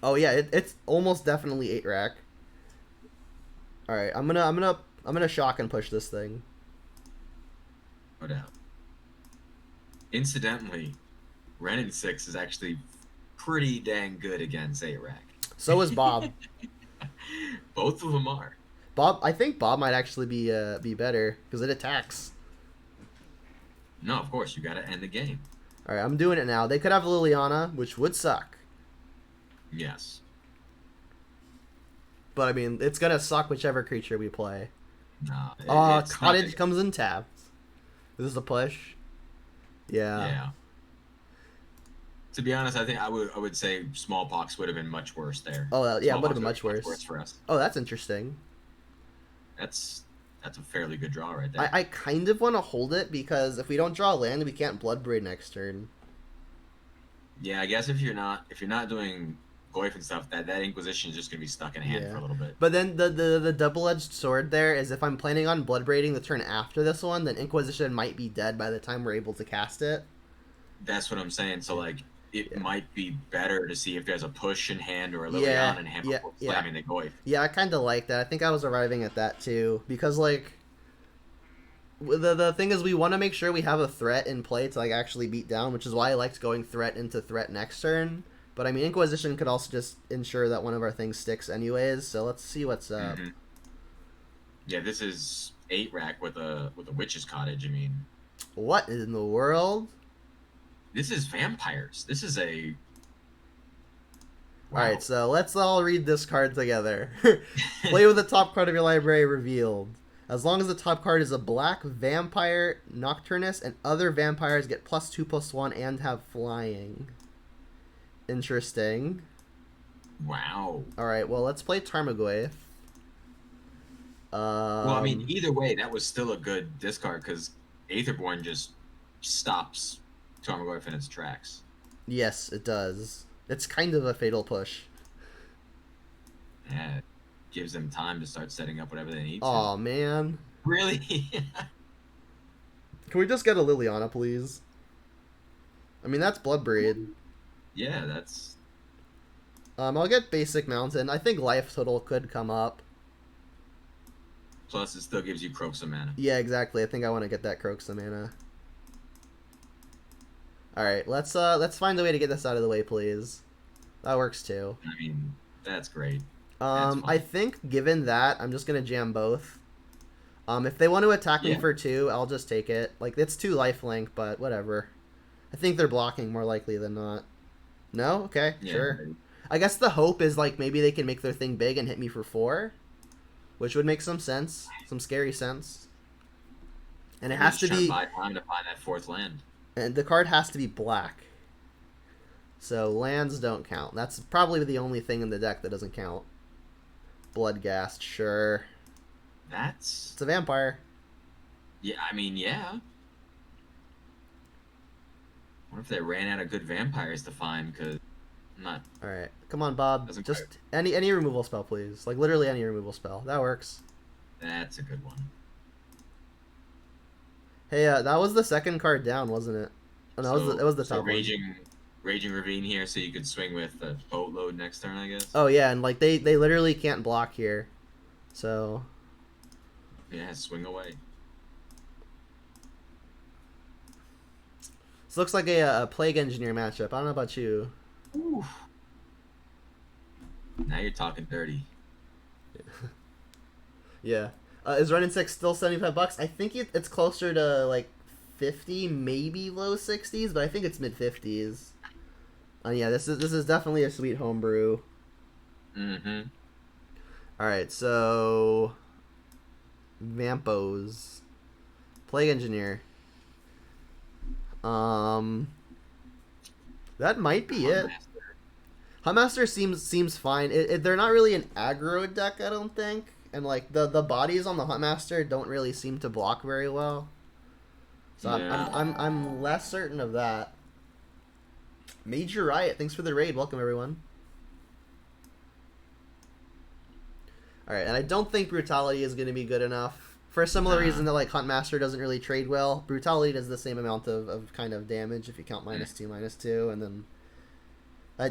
oh yeah, it's almost definitely 8-rack. All right, I'm gonna shock and push this thing. No doubt. Incidentally, Renin 6 is actually pretty dang good against 8-rack. So is Bob. Both of them are. I think Bob might actually be better because it attacks. No, of course, you gotta end the game. All right, I'm doing it now. They could have Liliana, which would suck. Yes. But I mean, it's gonna suck whichever creature we play. No. It's Cottage not- comes in tapped. Is this a push? Yeah. Yeah. To be honest, I think I would say Smallpox would have been much worse there. Oh, yeah, it would have Smallpox been much worse. for us. Oh, that's interesting. That's a fairly good draw right there. I kind of want to hold it because if we don't draw land, we can't Bloodbraid next turn. Yeah, I guess if you're not doing Goyf and stuff, that Inquisition is just gonna be stuck in hand Yeah. for a little bit. But then the double-edged sword there is if I'm planning on Bloodbraiding the turn after this one, then Inquisition might be dead by the time we're able to cast it. That's what I'm saying. So like, it Yeah. might be better to see if there's a push in hand or a Liliana Yeah, in hand yeah, before yeah. slamming the Goyf. Yeah, I kind of like that. I think I was arriving at that too because like the thing is we want to make sure we have a threat in play to like actually beat down, which is why I liked going threat into threat next turn. But I mean, Inquisition could also just ensure that one of our things sticks anyways. So let's see what's up. Mhm. Yeah, this is 8-rack with a Witch's Cottage. I mean, What in the world? this is vampires. This is a. All right, so let's all read this card together. Play with the top card of your library revealed. As long as the top card is a black vampire, Nocturnus, and other vampires get +2/+1 and have flying. Interesting. Wow. All right, well, let's play Tarmogoyf. Well, I mean, either way, that was still a good discard because Aetherborn just stops Tarmogoyf in its tracks. Yes, it does. It's kind of a fatal push. Yeah, it gives them time to start setting up whatever they need to. Aw, man. Really? Can we just get a Liliana, please? I mean, that's Bloodbraid. Yeah, that's. I'll get Basic Mountain. I think Life Total could come up. Plus, it still gives you Croxa mana. Yeah, exactly. I think I want to get that Croxa mana. All right, let's find a way to get this out of the way, please. That works too. I mean, that's great. That's I think given that, I'm just gonna jam both. If they want to attack me Yeah. for 2, I'll just take it. Like it's 2 lifelink, but whatever. I think they're blocking more likely than not. No? Okay, Yeah, sure. I guess the hope is like maybe they can make their thing big and hit me for 4, which would make some sense, some scary sense. And it has to be, Buy time to find that 4th land. and the card has to be black. So lands don't count. That's probably the only thing in the deck that doesn't count. Bloodghast, sure. That's. It's a vampire. Yeah, I mean, yeah. What if they ran out of good vampires to find? Because I'm not. All right, come on, Bob. Doesn't Just quite- any removal spell, please. Like literally any removal spell. That works. That's a good one. Hey, that was the second card down, wasn't it? Oh, no, it was the so top one. Raging Ravine here, so you could swing with the boatload next turn, I guess. Oh yeah, and like they literally can't block here, so Yeah, swing away. this looks like a Plague Engineer matchup. I don't know about you. Now you're talking dirty. Yeah. Is Ren and 6 still $75? I think it's closer to like 50, maybe low 60s, but I think it's mid 50s. Yeah, this is definitely a sweet homebrew. Mm-hmm. All right, so Vampos, Plague Engineer. That might be it. Huntmaster seems fine. They're not really an aggro deck, I don't think, and like the bodies on the Huntmaster don't really seem to block very well. So Yeah. I'm less certain of that. Major Riot, thanks for the raid. Welcome everyone. All right, and I don't think Brutality is going to be good enough for a similar reason that like Huntmaster doesn't really trade well. Brutality does the same amount of kind of damage if you count -2/-2, and then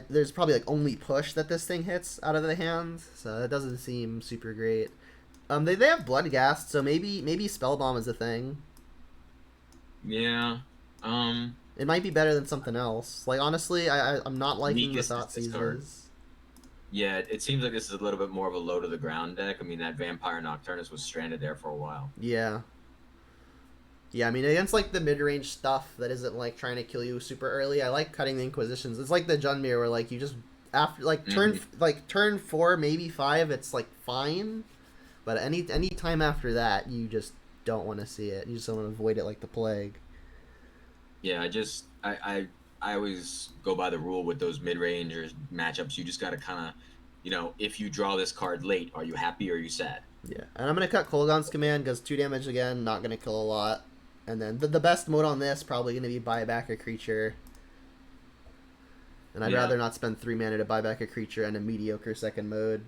there's probably like only push that this thing hits out of the hand, so that doesn't seem super great. They have Bloodghast, so maybe Spellbomb is a thing. Yeah. It might be better than something else. Like honestly, I'm not liking the Weakest Thought is discard. Seizes. Yeah, it seems like this is a little bit more of a low to the ground deck. I mean, that Vampire Nocturnus was stranded there for a while. Yeah. Yeah, I mean, against, like, the mid-range stuff that isn't, like, trying to kill you super early, I like cutting the Inquisitions. It's like the Junmir where, like, you just, after, like, turn 4, maybe 5, it's, like, fine. But any time after that, you just don't want to see it. You just want to avoid it like the plague. Yeah, I always go by the rule with those mid-range or matchups. You just got to kind of, if you draw this card late, are you happy or are you sad? Yeah, and I'm going to cut Kolaghan's Command because 2 damage again, not going to kill a lot. And then the best mode on this probably going to be buy back a creature. And I'd rather not spend 3 mana to buy back a creature and a mediocre second mode.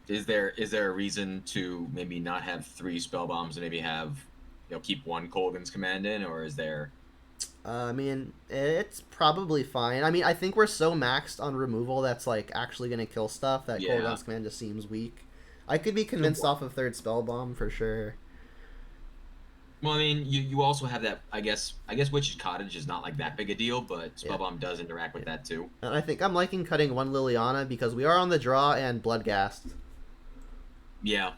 Is there a reason to maybe not have 3 spell bombs and maybe have, keep 1 Kolaghan's Command in, or is there? I mean, it's probably fine. I mean, I think we're so maxed on removal that's like actually going to kill stuff that Kolaghan's Command just seems weak. I could be convinced off of 3rd spell bomb for sure. Well, I mean, you also have that. I guess Witch's Cottage is not like that big a deal, but Spellbomb does interact with that too. And I think I'm liking cutting 1 Liliana because we are on the draw and Bloodghast. Yeah,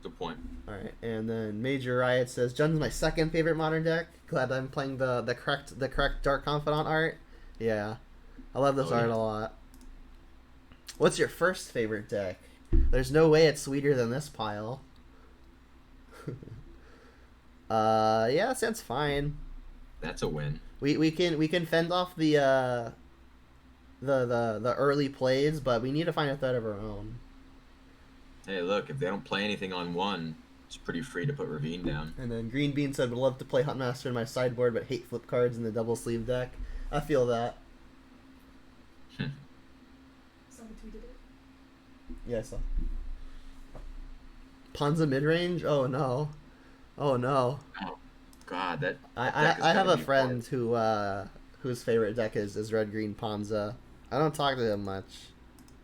good point. All right, and then Major Riot says Jun's my 2nd favorite modern deck. Glad I'm playing the correct Dark Confidant art. Yeah, I love this art a lot. What's your 1st favorite deck? There's no way it's sweeter than this pile. Yeah, that sounds fine. That's a win. We can fend off the early plays, but we need to find a threat of our own. Hey, look, if they don't play anything on 1, it's pretty free to put Ravine down. And then Green Bean said, would love to play Huntmaster in my sideboard, but hate flip cards in the double sleeve deck. I feel that. Someone tweeted it. Yeah, I saw. Panza midrange? Oh no. Oh no. Oh God, that. I have a friend who whose favorite deck is red green Panza. I don't talk to him much.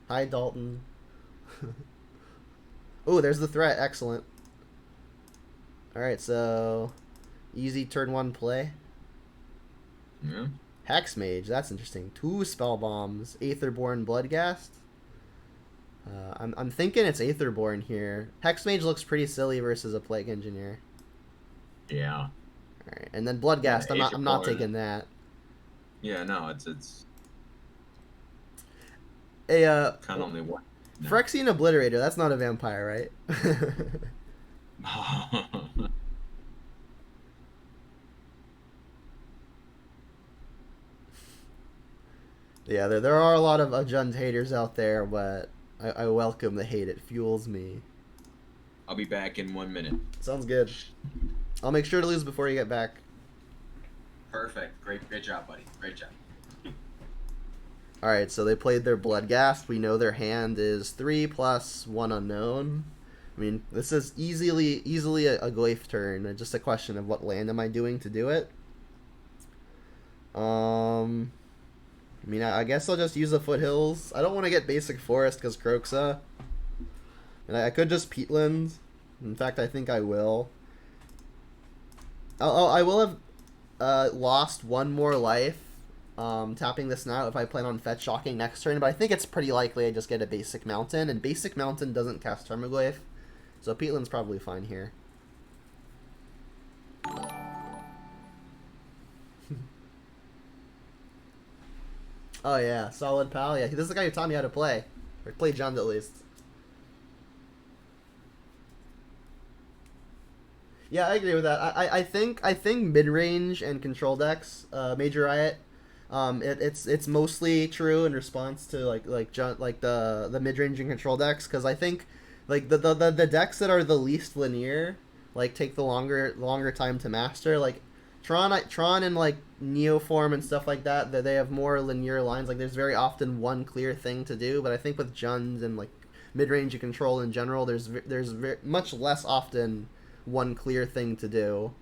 Hi Dalton. Oh, there's the threat. Excellent. Alright, so easy turn 1 play. Yeah. Hex Mage, that's interesting. 2 spell bombs. Aetherborn Bloodghast. I'm thinking it's Aetherborn here. Hex Mage looks pretty silly versus a Plague Engineer. Yeah. Alright, and then Bloodghast, I'm not taking that. Yeah, no, it's a kind of only one. No. Phyrexian Obliterator, that's not a vampire, right? Yeah, there are a lot of Jund haters out there, but I welcome the hate. It fuels me. I'll be back in 1 minute. Sounds good. I'll make sure to lose before you get back. Perfect. Great job, buddy. Great job. Alright, so they played their Bloodghast. We know their hand is 3 plus 1 unknown. I mean, this is easily a Glyph turn. It's just a question of what land am I doing to do it. I mean, I guess I'll just use the Foothills. I don't want to get basic Forest because Croxa. And I could just Peatland. In fact, I think I will. I will have lost 1 more life tapping this now if I plan on fetch shocking next turn, but I think it's pretty likely I just get a basic mountain, and basic mountain doesn't cast Termaglyph, So Peatland's probably fine here. Oh yeah, solid pal. Yeah, this is the guy who taught me how to play. Or play Jund at least. Yeah, I agree with that. I think mid range and control decks, Major Riot, it's mostly true in response to the mid range and control decks, because I think like the decks that are the least linear like take the longer time to master, like Tron and like Neoform and stuff like that they have more linear lines. Like there's very often one clear thing to do, but I think with Jund and like mid range and control in general, there's much less often one clear thing to do.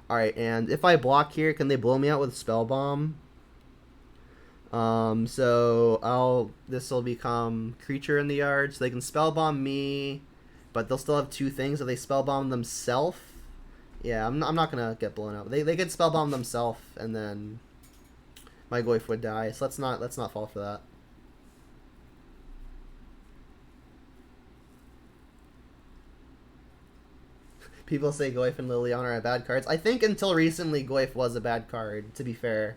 Alright, and if I block here, can they blow me out with Spell Bomb? So this will become Creature in the Yard, so they can Spell Bomb me, but they'll still have two things. If they Spell Bomb themselves, yeah, I'm not gonna get blown out. They could Spell Bomb themselves, and then my Goyf would die, so let's not fall for that. People say Goyf and Liliana are bad cards. I think until recently, Goyf was a bad card, to be fair.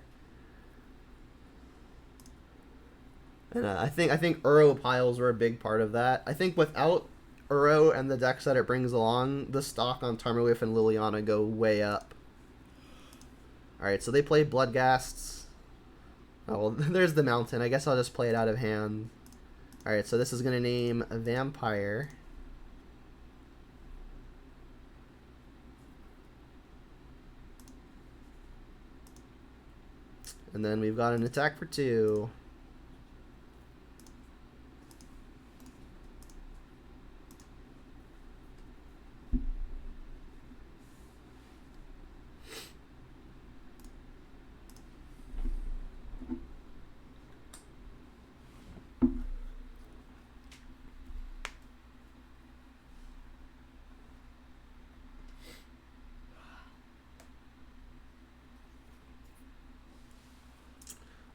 And I think Uro piles were a big part of that. I think without Uro and the decks that it brings along, the stock on Tarmogoyf and Liliana go way up. Alright, so they play Bloodghasts. Oh, well, there's the Mountain. I guess I'll just play it out of hand. Alright, so this is going to name a Vampire. And then we've got an attack for 2.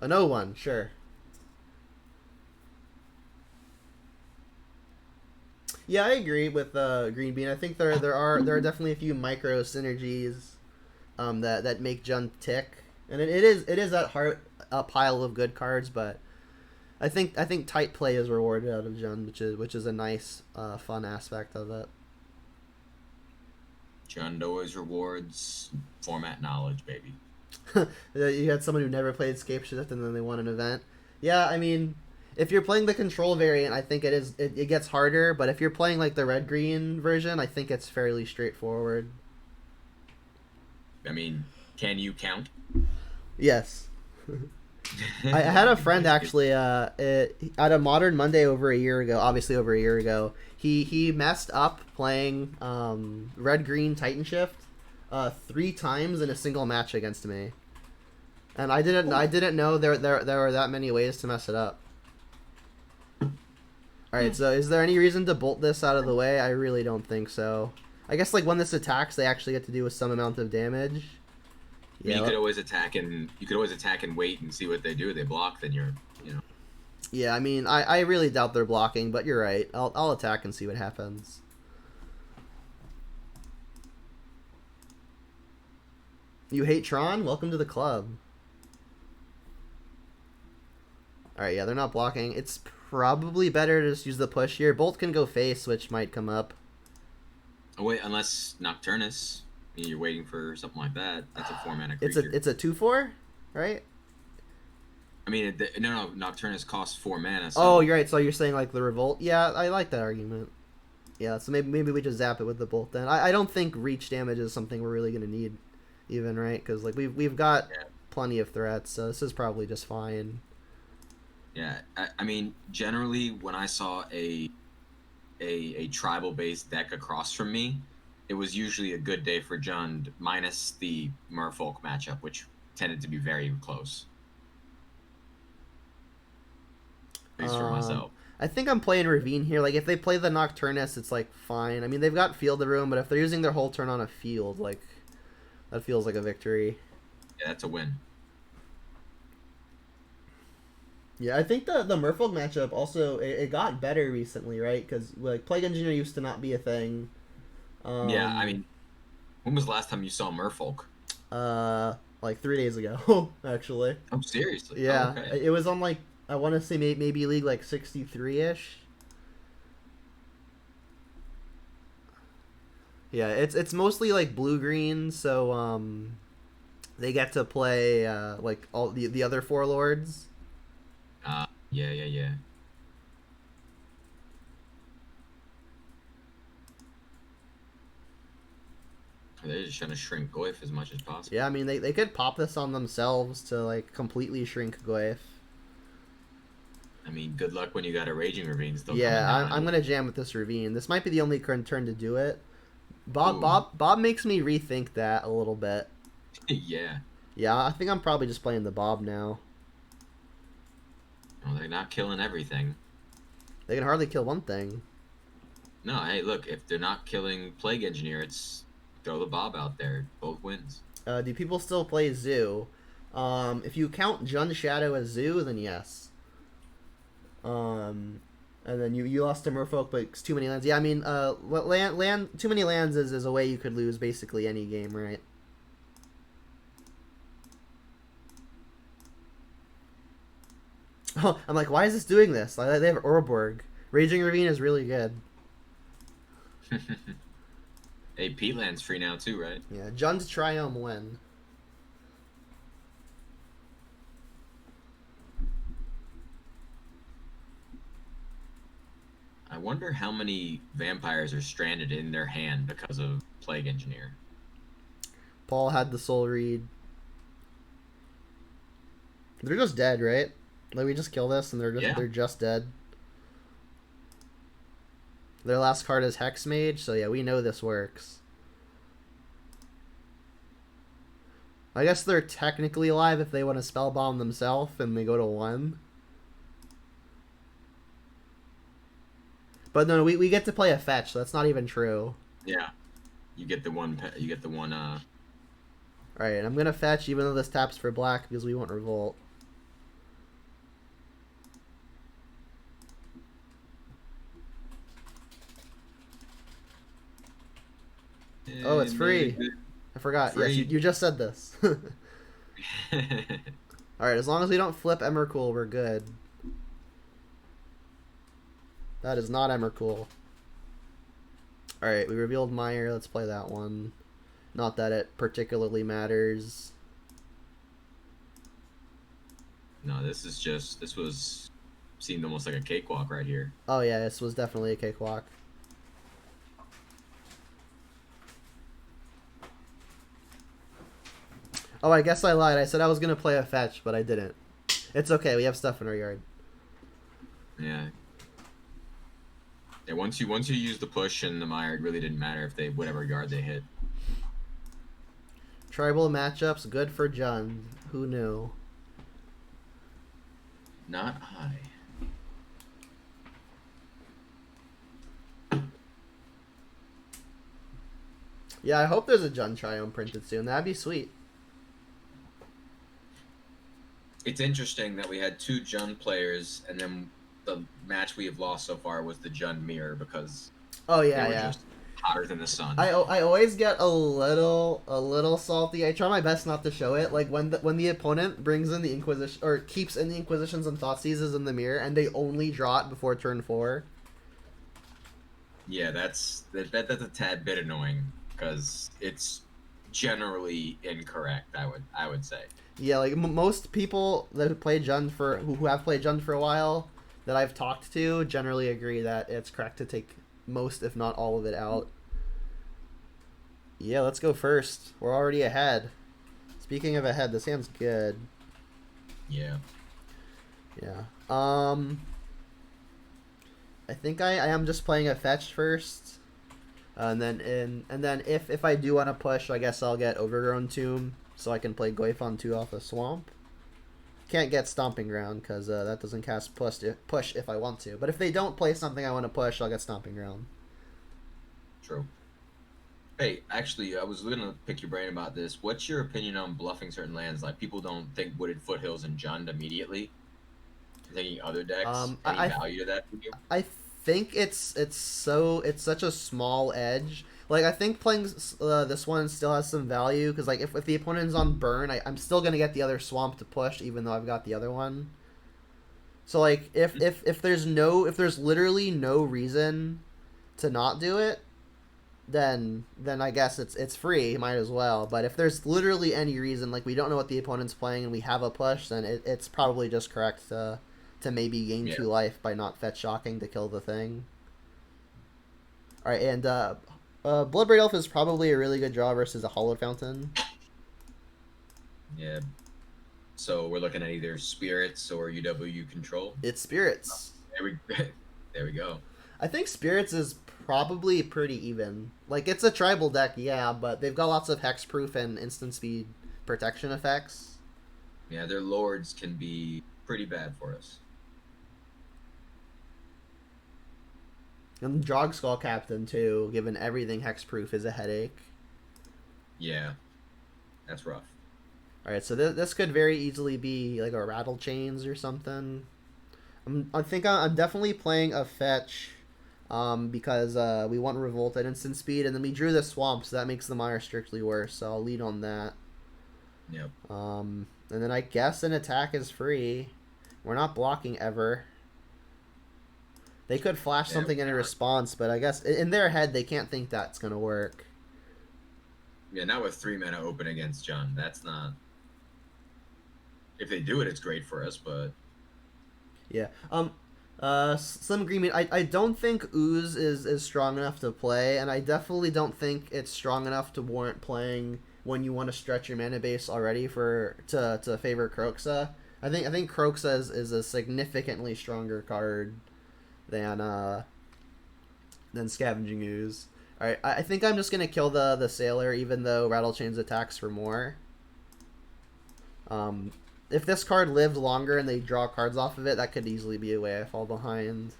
A no one, sure. Yeah, I agree with Green Bean. I think there are definitely a few micro synergies that make Jund tick, and it is at heart a pile of good cards, but I think tight play is rewarded out of Jund, which is a nice fun aspect of it. Jund always rewards format knowledge, baby. You had someone who never played Scape Shift and then they won an event. Yeah, I mean, if you're playing the control variant, I think it gets harder, but if you're playing like the red-green version, I think it's fairly straightforward. I mean, can you count? Yes. I had a friend actually at a Modern Monday over a year ago. He messed up playing red-green Titan Shift 3 times in a single match against me, and I didn't know there were that many ways to mess it up. All right, so is there any reason to bolt this out of the way? I really don't think so. I guess like when this attacks, they actually get to do with some amount of damage. I mean, you could always attack and wait and see what they do. They block, then you're. Yeah, I mean, I really doubt they're blocking, but you're right. I'll attack and see what happens. You hate Tron? Welcome to the club. Alright, yeah, they're not blocking. It's probably better to just use the push here. Bolt can go face, which might come up. Oh wait, unless Nocturnus. I mean, you're waiting for something like that. That's a 4-mana creature. It's a 2/4, right? I mean, no, Nocturnus costs 4 mana. So... Oh, you're right. So you're saying like the Revolt? Yeah, I like that argument. Yeah, so maybe we just zap it with the Bolt then. I don't think reach damage is something we're really gonna need, even, right? Because like we've got plenty of threats, so this is probably just fine. Yeah, I mean, generally when I saw a tribal based deck across from me, it was usually a good day for Jund, minus the Merfolk matchup, which tended to be very close. At least for myself. I think I'm playing Ravine here. Like, if they play the Nocturnus, it's, like, fine. I mean, they've got Field of Ruin, but if they're using their whole turn on a field, like, that feels like a victory. Yeah, that's a win. Yeah, I think the Merfolk matchup also it got better recently, right? Because like Plague Engineer used to not be a thing. Yeah, I mean, when was the last time you saw Merfolk? Like 3 days ago, actually. Oh, seriously? Oh, Yeah, okay. it was on like I want to say maybe League like 63 ish. Yeah, it's mostly like blue green, so they get to play like all the other four lords. Yeah, yeah, yeah. They're just trying to shrink Goyf as much as possible. Yeah, I mean they could pop this on themselves to like completely shrink Goyf. I mean, good luck when you got a Raging Ravine still coming Yeah, down. I'm gonna jam with this Ravine. This might be the only current turn to do it. Bob Ooh. Bob makes me rethink that a little bit. Yeah. Yeah, I think I'm probably just playing the Bob now. Well, they're not killing everything. They can hardly kill one thing. No, hey, look, if they're not killing Plague Engineer, it's throw the Bob out there. Both wins. Do people still play Zoo? If you count Jun Shadow as Zoo, then yes. And then you lost to Merfolk, but it's too many lands. Yeah, I mean, land too many lands is a way you could lose basically any game, right? Oh, I'm like, why is this doing this? Like, they have Ouroborg. Raging Ravine is really good. Hey, Peatland's free now too, right? Yeah, Jun's Triome win. I wonder how many vampires are stranded in their hand because of Plague Engineer. Paul had the soul read. They're just dead, right? Like we just kill this and they're just dead. Their last card is Hex Mage, so yeah, we know this works. I guess they're technically alive if they want to spell bomb themselves and they go to 1. But no, we get to play a fetch, so that's not even true. Yeah. You get the one. Alright, I'm gonna fetch even though this taps for black because we won't revolt. Oh, it's free. I forgot. Free. Yes, you just said this. Alright, as long as we don't flip Emrakul, we're good. That is not Emrakul. Alright, we revealed Meyer. Let's play that one. Not that it particularly matters. No, this seemed almost like a cakewalk right here. Oh yeah, this was definitely a cakewalk. Oh, I guess I lied. I said I was gonna play a fetch, but I didn't. It's okay. We have stuff in our yard. Yeah. Yeah. Once you use the push and the mire, it really didn't matter if they whatever yard they hit. Tribal matchups good for Jun. Who knew? Not I. Yeah, I hope there's a Jun Triumph printed soon. That'd be sweet. It's interesting that we had 2 Jun players, and then the match we have lost so far was the Jun mirror because Oh they yeah, were yeah. just hotter than the sun. I always get a little salty. I try my best not to show it. Like when the opponent brings in the Inquisition or keeps in the Inquisitions and Thoughtseizes in the mirror, and they only draw it before turn 4. Yeah, that's a tad bit annoying because it's generally incorrect. I would say. Yeah, like most people that play Jund who have played Jund for a while that I've talked to generally agree that it's correct to take most, if not all of it out. Yeah, let's go first. We're already ahead. Speaking of ahead, this hand's good. Yeah. Yeah. I think I am just playing a fetch first. And then if I do want to push, I guess I'll get Overgrown Tomb so I can play Goifon 2 off the swamp. Can't get Stomping Ground because that doesn't cast push if I want to. But if they don't play something I want to push, I'll get Stomping Ground. True. Hey, actually, I was gonna pick your brain about this. What's your opinion on bluffing certain lands? Like people don't think Wooded Foothills and Jund immediately. any other decks? Any I value to that for you? I think it's such a small edge. Like I think playing this one still has some value because like if the opponent's on burn, I'm still gonna get the other swamp to push even though I've got the other one. So like if there's literally no reason to not do it, then I guess it's free, might as well. But if there's literally any reason, like we don't know what the opponent's playing and we have a push, then it's probably just correct to maybe gain 2 life by not fetch shocking to kill the thing. All right, and Bloodbraid Elf is probably a really good draw versus a Hollowed Fountain. Yeah. So we're looking at either Spirits or UW Control. It's Spirits. There we go. I think Spirits is probably pretty even. Like it's a tribal deck, yeah, but they've got lots of hexproof and instant speed protection effects. Yeah, their lords can be pretty bad for us. And Jog Skull Captain too, given everything hexproof, is a headache. Yeah, that's rough. All right, so this could very easily be like a Rattle Chains or something. I think I'm definitely playing a fetch, because we want Revolt at instant speed, and then we drew the swamp, so that makes the Mire strictly worse. So I'll lead on that. Yep. And then I guess an attack is free. We're not blocking ever. They could flash something in a response, but I guess in their head they can't think that's gonna work. Yeah, not with 3 mana open against John. That's not. If they do it, it's great for us, but. Yeah. Slim Agreement. I don't think Ooze is strong enough to play, and I definitely don't think it's strong enough to warrant playing when you want to stretch your mana base already to favor Kroxa. I think Kroxa is a significantly stronger card than Scavenging Ooze. Alright, I think I'm just gonna kill the Sailor, even though Rattle Chains attacks for more. If this card lived longer and they draw cards off of it, that could easily be a way I fall behind.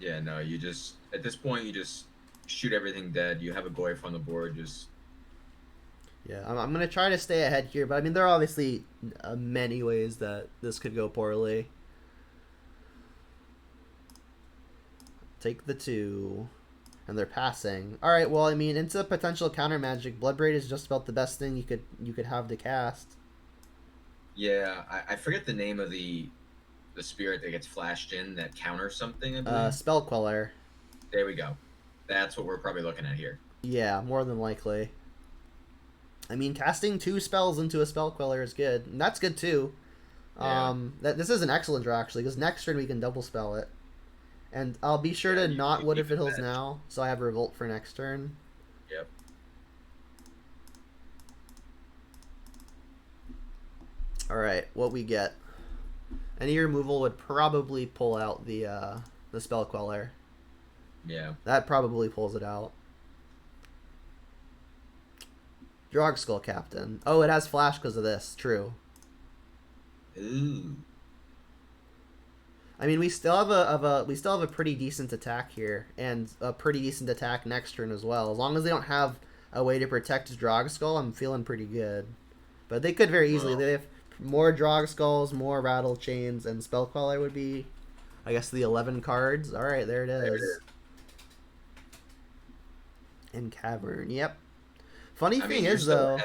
Yeah, no, you just at this point you just shoot everything dead. You have a Goyf on the board, just. Yeah, I'm gonna try to stay ahead here, but I mean there are obviously many ways that this could go poorly. Take the 2. And they're passing. Alright, well, I mean, into potential counter magic, Bloodbraid is just about the best thing you could have to cast. Yeah, I forget the name of the spirit that gets flashed in that counters something, I believe. Spell Queller. There we go. That's what we're probably looking at here. Yeah, more than likely. I mean, casting 2 spells into a Spell Queller is good. And that's good, too. Yeah. This is an excellent draw, actually, because next turn we can double spell it. And I'll be sure to not Wood if it hills now, so I have Revolt for next turn. Yep. Alright, what we get. Any removal would probably pull out the Spell Queller. Yeah. That probably pulls it out. Drog Skull Captain. Oh, it has Flash because of this. True. Ooh. I mean, we still have a pretty decent attack here, and a pretty decent attack next turn as well. As long as they don't have a way to protect Drog Skull, I'm feeling pretty good. But they could very easily. They have more Drog Skulls, more Rattle Chains, and Spell Queller would be, I guess, the 11 cards. All right, there it is. There it is. And Cavern, yep. Funny thing is though,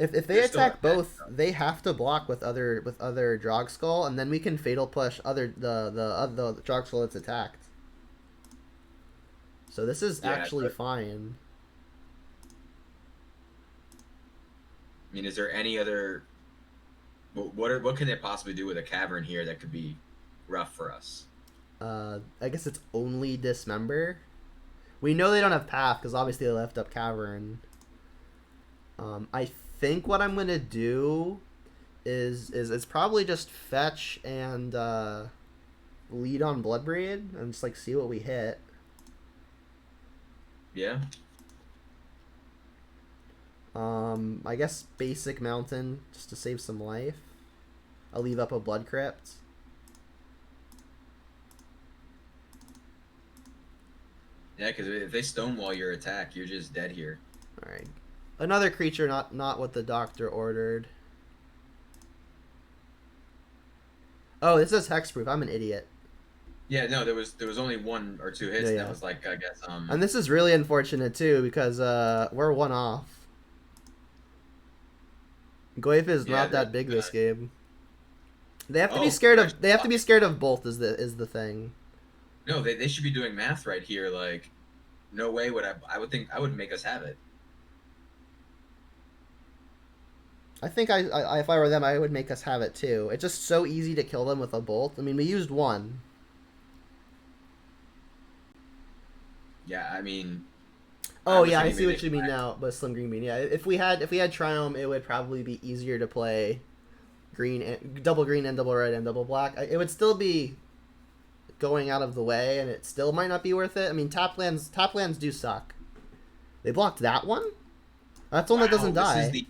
if they You're attack still both, they have to block with other Drog Skull, and then we can Fatal Push the Drog Skull that's attacked. So this is actually fine. I mean, is there any other? What can they possibly do with a Cavern here that could be rough for us? I guess it's only Dismember. We know they don't have Path because obviously they left up Cavern. I think what I'm gonna do is it's probably just fetch and lead on Bloodbraid and just like see what we hit. Yeah. I guess basic mountain just to save some life. I'll leave up a Blood Crypt. Yeah, because if they stonewall your attack, you're just dead here. All right. Another creature, not what the doctor ordered. Oh, it says hexproof. I'm an idiot. Yeah, no, there was only 1 or 2 hits, Yeah, and yeah. that was like, I guess, And this is really unfortunate too because we're one off. Goif is Yeah, not there's, that big this game. They have to be Oh, scared they're of. They have to be scared of both. Is the thing. no, they should be doing math right here. Like, no way would I would think I would make us have it. I think I if I were them, I would make us have it too. It's just so easy to kill them with a bolt. I mean, we used one. Yeah, I mean. Oh was yeah, I thinking see maybe what you mean now. But Slim Green Bean, yeah. If we had Triome, it would probably be easier to play green and double red and double black. It would still be going out of the way, and it still might not be worth it. I mean, tap lands do suck. They blocked that one. That's the one that doesn't die.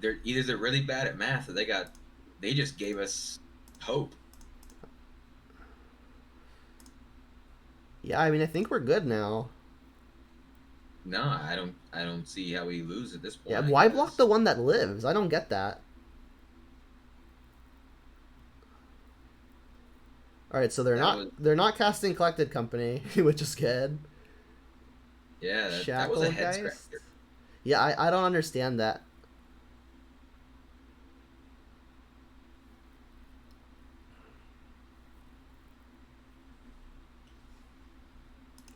They're really bad at math, or they just gave us hope. Yeah, I mean, I think we're good now. No, I don't see how we lose at this point. Yeah, why block the one that lives? I don't get that. All right, so they're not casting Collected Company, which is good. Yeah, that was a head scratcher. Yeah, I don't understand that.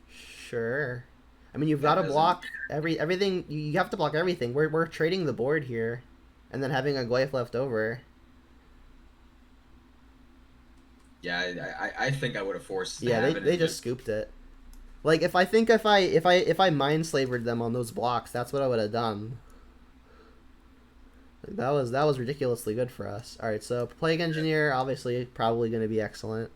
Sure. I mean, you've got to block everything. You have to block everything. We're trading the board here, and then having a Goyf left over. Yeah, I think I would have forced. Yeah, they just scooped it. Like if I mind slavered them on those blocks, that's what I would have done. Like, that was ridiculously good for us. All right, so Plague Engineer obviously probably going to be excellent.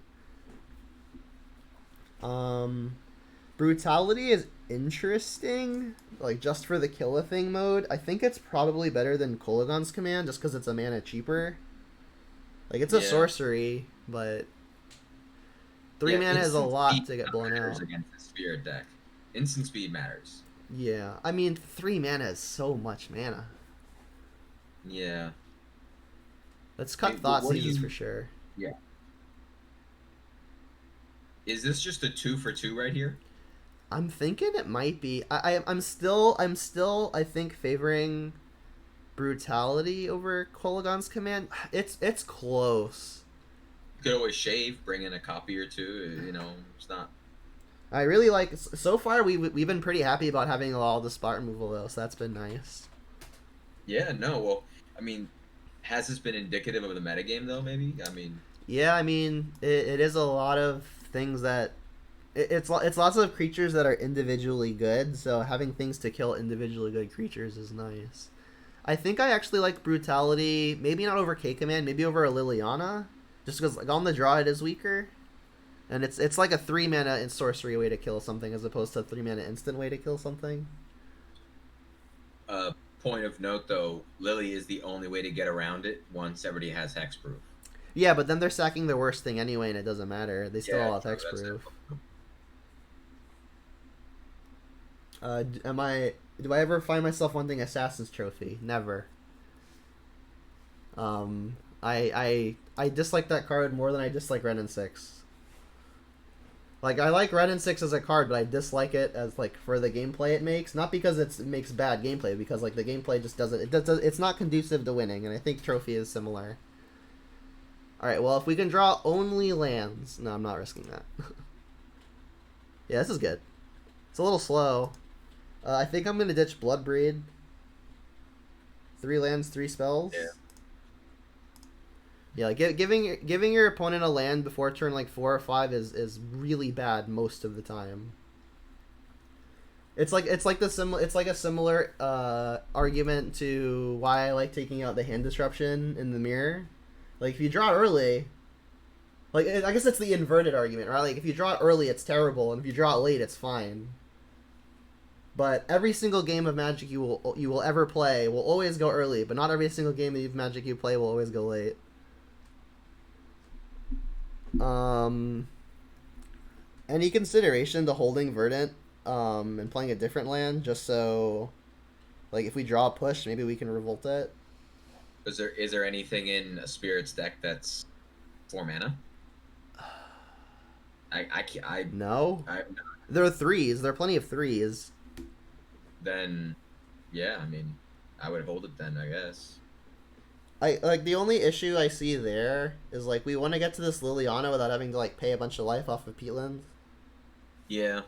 Brutality is interesting, like just for the kill a thing mode. I think it's probably better than Kolagon's command just because it's a mana cheaper. Like it's a sorcery, but 3 mana is a lot to get blown out. Against the Spirit deck, instant speed matters. Yeah, I mean 3 mana is so much mana. Yeah. Let's cut Thought Seizes for sure. Yeah. Is this just a 2 for 2 right here? I'm thinking it might be. I'm still I think favoring Brutality over Kolagon's command. It's close. You could always shave, bring in a copy or two. You know, it's not. I really like. So far, we've been pretty happy about having all the spot removal though, so that's been nice. Yeah. No. Well, I mean, has this been indicative of the metagame though? Maybe. I mean. Yeah, I mean, it is a lot of things that. It's lots of creatures that are individually good, so having things to kill individually good creatures is nice. I think I actually like Brutality, maybe not over K-Command, maybe over a Liliana, just because like, on the draw it is weaker. And it's like a 3 mana in sorcery way to kill something as opposed to a 3 mana instant way to kill something. Point of note though, Lily is the only way to get around it once everybody has hexproof. Yeah, but then they're sacking their worst thing anyway and it doesn't matter. They still all have hexproof. Do I ever find myself wanting Assassin's Trophy? Never. I dislike that card more than I dislike Ren and 6. Like I like Ren and 6 as a card, but I dislike it as like for the gameplay it makes. Not because it makes bad gameplay, because like the gameplay just doesn't. It's not conducive to winning, and I think Trophy is similar. All right, well if we can draw only lands, no, I'm not risking that. Yeah, this is good. It's a little slow. I think I'm gonna ditch Bloodbreed. 3 lands, 3 spells. Yeah, like giving your opponent a land before turn like 4 or 5 is really bad most of the time. It's like a similar argument to why I like taking out the hand disruption in the mirror. Like if you draw early, like I guess it's the inverted argument, right? Like if you draw early, it's terrible, and if you draw late, it's fine. But every single game of Magic you will ever play will always go early, but not every single game of Magic you play will always go late. Any consideration to holding Verdant and playing a different land just so, like, if we draw a push, maybe we can revolt it? Is there anything in a Spirits deck that's 4 mana? No, I there are threes. There are plenty of threes. then yeah, I mean, I would hold it then, I guess. I like the only issue I see there is like we want to get to this Liliana without having to like pay a bunch of life off of peatlands. Yeah.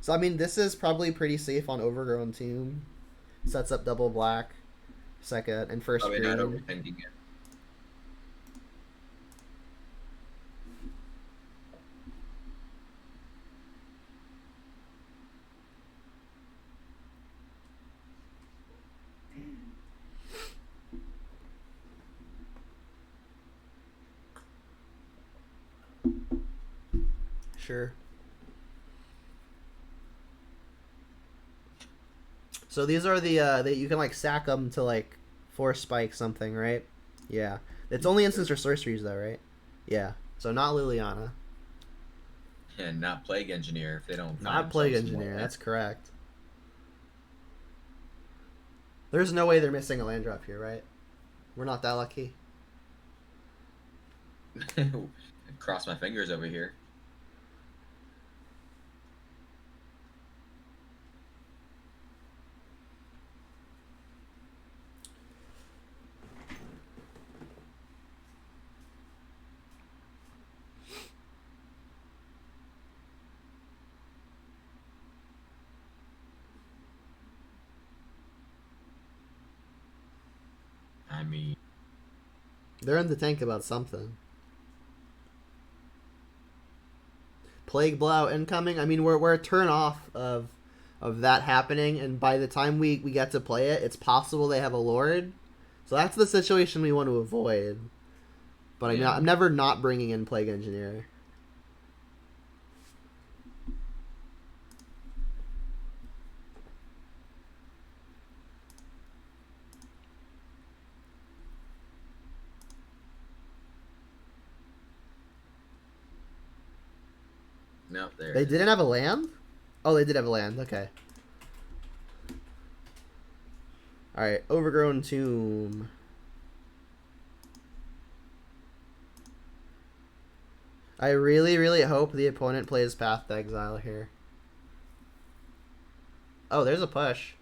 So I mean, this is probably pretty safe on Overgrown Tomb. Sets up double black, second and first Probably green. not overthinking it. Sure. So these are the that you can like sack them to like force spike something, right? Yeah. It's only instants or sorceries though, right? Yeah. So not Liliana. And not Plague Engineer if they don't. Not Plague Engineer. That's correct. There's no way they're missing a land drop here, right? We're not that lucky. Cross my fingers over here. I mean, They're in the tank about something. Plague Blow incoming. I mean, we're a turn off of that happening, and by the time we get to play it, it's possible they have a Lord. So that's the situation we want to avoid. But I mean, Yeah. I'm never not bringing in Plague Engineer. no, there. They it is. didn't have a land? Oh, they did have a land. Okay. Alright, Overgrown Tomb. I really, really hope the opponent plays Path to Exile here. Oh, there's a push.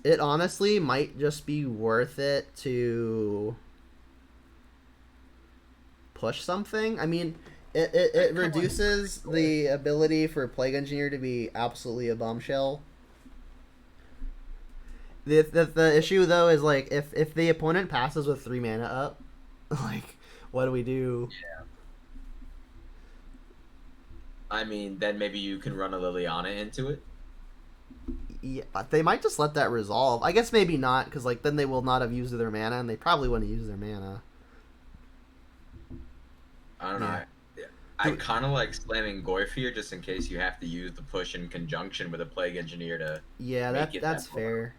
It honestly might just be worth it to push something. I mean, it reduces the ability for Plague Engineer to be absolutely a bombshell. The issue though is like if the opponent passes with 3 mana up, like what do we do? I mean, then maybe you can run a Liliana into it. Yeah, but they might just let that resolve. I guess maybe not, because like then they will not have used their mana, and they probably wouldn't use their mana. I don't know. Yeah. I kind of like slamming Goyfier just in case you have to use the push in conjunction with a Plague Engineer to. Yeah, Make it that's that far. fair.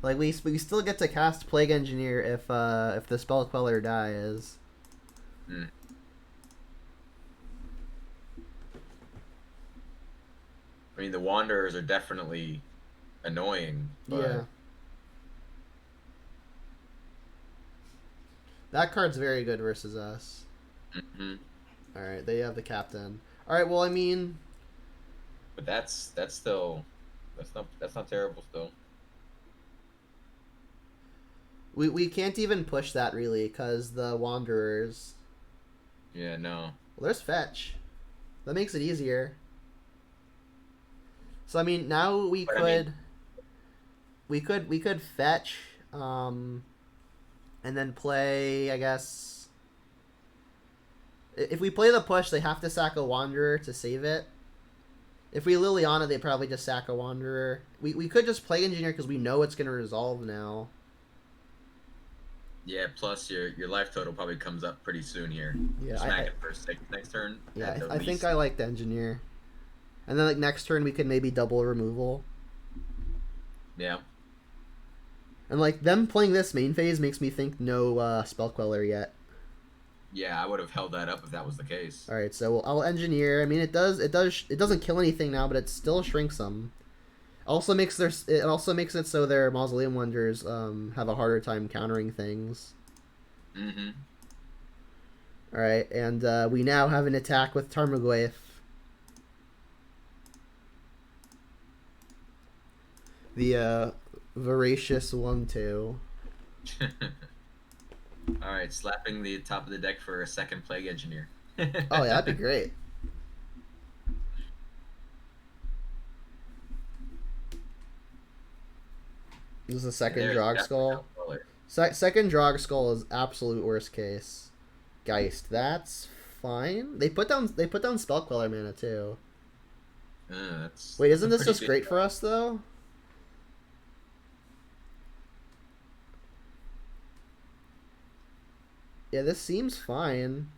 Like we still get to cast Plague Engineer if the Spell Queller dies. Hmm. I mean, the Wanderers are definitely annoying. But Yeah. That card's very good versus us. Mhm. All right, they have the captain. All right, well, I mean, But that's still that's not terrible still. we can't even push that really because the Wanderers. Yeah, no. Well, there's fetch. That makes it easier. So I mean, now we But I could mean- we could fetch and then play, I guess. If we play the push, they have to sack a Wanderer to save it. If we Liliana, they probably just sack a Wanderer. We could just play Engineer because we know it's going to resolve now. Yeah, plus your life total probably comes up pretty soon here. Yeah, Smack it for 6 next turn. Yeah, at the I think least. I like the Engineer. And then like next turn we could maybe double removal. Yeah. And like them playing this main phase makes me think no Spell Queller yet. Yeah, I would have held that up if that was the case. All right, so I'll Engineer. I mean, it doesn't kill anything now, but it still shrinks them. Also makes it also makes it so their Mausoleum Wonders have a harder time countering things. Mm-hmm. All right, and we now have an attack with Tarmogoyf. The voracious 1/2. All right, slapping the top of the deck for a second Plague Engineer. Oh yeah, that'd be great. This is a second There's Drog definitely Skull. no color. Second Drog Skull is absolute worst case. Geist, that's fine. They put down Spell Queller mana too. That's Wait, isn't that's this a just pretty great big for us though? Yeah, this seems fine.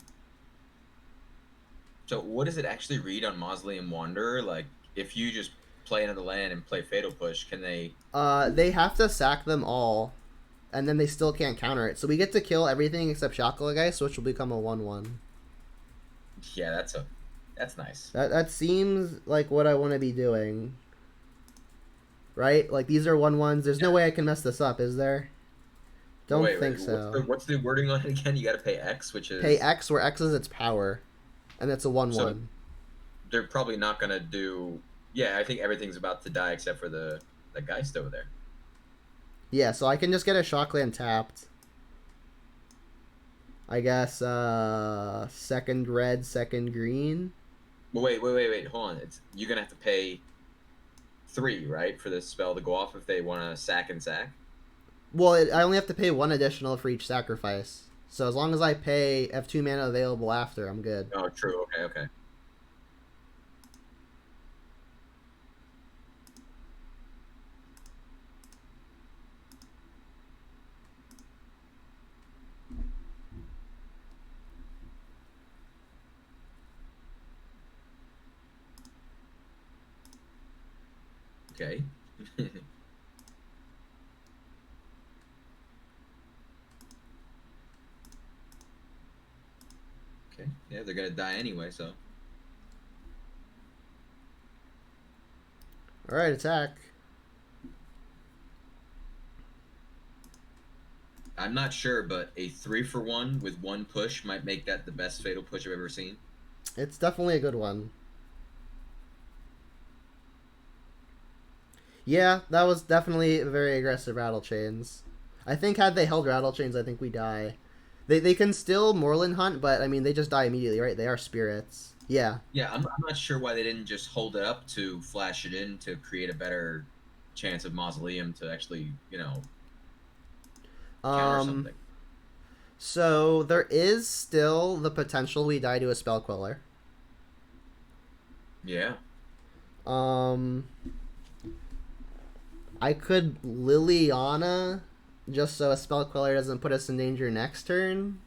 So what does it actually read on Mausoleum Wanderer? Like, if you just play another land and play Fatal Push, can they... They have to sack them all, and then they still can't counter it. So we get to kill everything except Geist, which will become a 1/1. Yeah, that's nice. That seems like what I want to be doing. Right? Like, these are 1/1s. There's no way I can mess this up, is there? Don't think so. What's the wording on it again? You gotta pay X, which is... Pay X, where X is its power. And it's a 1/1. So they're probably not gonna do... Yeah, I think everything's about to die except for the Geist over there. Yeah, so I can just get a Shockland tapped. I guess, second red, second green. But wait, hold on. You're gonna have to pay 3, right, for this spell to go off if they want to sack and sack? Well, I only have to pay 1 additional for each sacrifice. So as long as I have 2 mana available after, I'm good. Oh, true. Okay. Okay. Okay. Yeah, they're gonna die anyway, so. Alright, attack. I'm not sure, but a 3-for-1 with 1 push might make that the best Fatal Push I've ever seen. It's definitely a good one. Yeah, that was definitely very aggressive Rattle Chains. I think had they held Rattle Chains, I think we die. They can still Moreland Hunt, but I mean, they just die immediately, right? They are spirits. Yeah. Yeah, I'm not sure why they didn't just hold it up to flash it in to create a better chance of Mausoleum to actually, counter something. So there is still the potential we die to a Spell Queller. Yeah. I could Liliana just so a Spell Queller doesn't put us in danger next turn.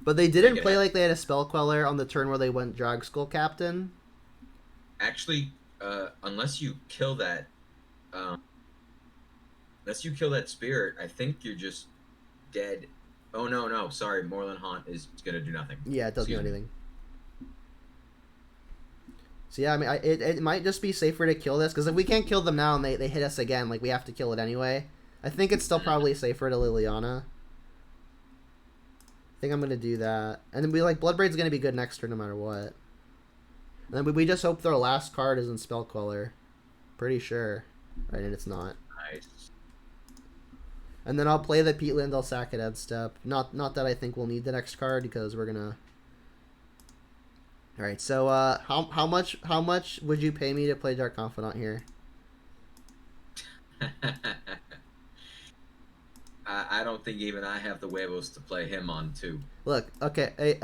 But they didn't play like they had a Spell Queller on the turn where they went Drag Skull Captain. Actually, unless you kill that spirit, I think you're just dead. Oh no, sorry, Moreland Haunt is gonna do nothing. Yeah, it doesn't do anything. So yeah, I mean, it might just be safer to kill this, because if we can't kill them now and they hit us again, like, we have to kill it anyway. I think it's still probably safer to Liliana. I think I'm going to do that. And then Bloodbraid's going to be good next turn no matter what. And then we just hope their last card is in Spell Queller. Pretty sure. Right, and it's not. Nice. And then I'll play the Peatland, I'll sack it at step. Not that I think we'll need the next card, because we're going to... All right, so how much would you pay me to play Dark Confidant here? I don't think even I have the huevos to play him on too. Look, okay,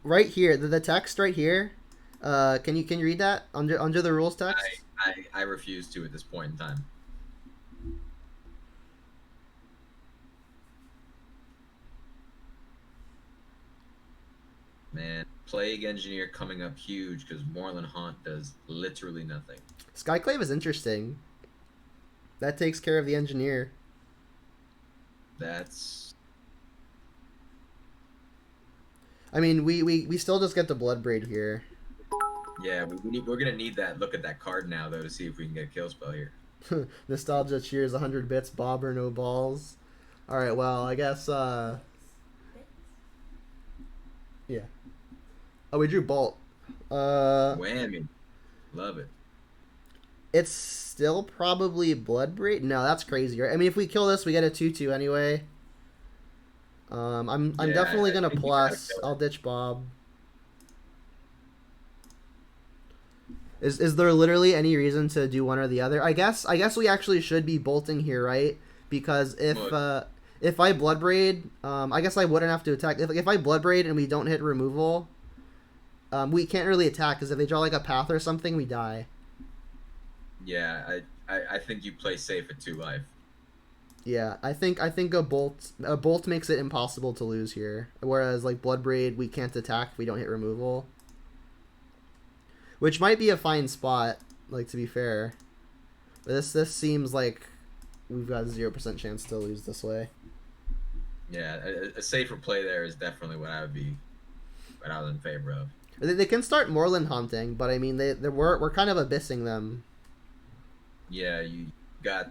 right here, the text right here. Can you read that under the rules text? I refuse to at this point in time. Man, Plague Engineer coming up huge because Moreland Haunt does literally nothing. Skyclave is interesting. That takes care of the engineer. That's... I mean, we still just get the Bloodbraid here. Yeah, we're gonna need that. Look at that card now though to see if we can get a kill spell here. Nostalgia cheers 100 bits, Bob or no balls. Alright, well, I guess, yeah. Oh, we drew Bolt. Whammy, love it. It's still probably Bloodbraid? No, that's crazy, right? I mean, if we kill this, we get a 2-2 anyway. I'm Yeah, definitely I gonna think you gotta plus. kill it. I'll ditch Bob. Is there literally any reason to do one or the other? I guess we actually should be bolting here, right? Because if I Bloodbraid, I guess I wouldn't have to attack. If I Bloodbraid and we don't hit removal, we can't really attack because if they draw like a path or something, we die. Yeah, I think you play safe at 2 life. Yeah, I think a bolt makes it impossible to lose here. Whereas like Bloodbraid, we can't attack if we don't hit removal. Which might be a fine spot, like to be fair. But this seems like we've got a 0% chance to lose this way. Yeah, a safer play there is definitely what I was in favor of. They can start Moorland hunting, but I mean we're kind of abyssing them. Yeah, you got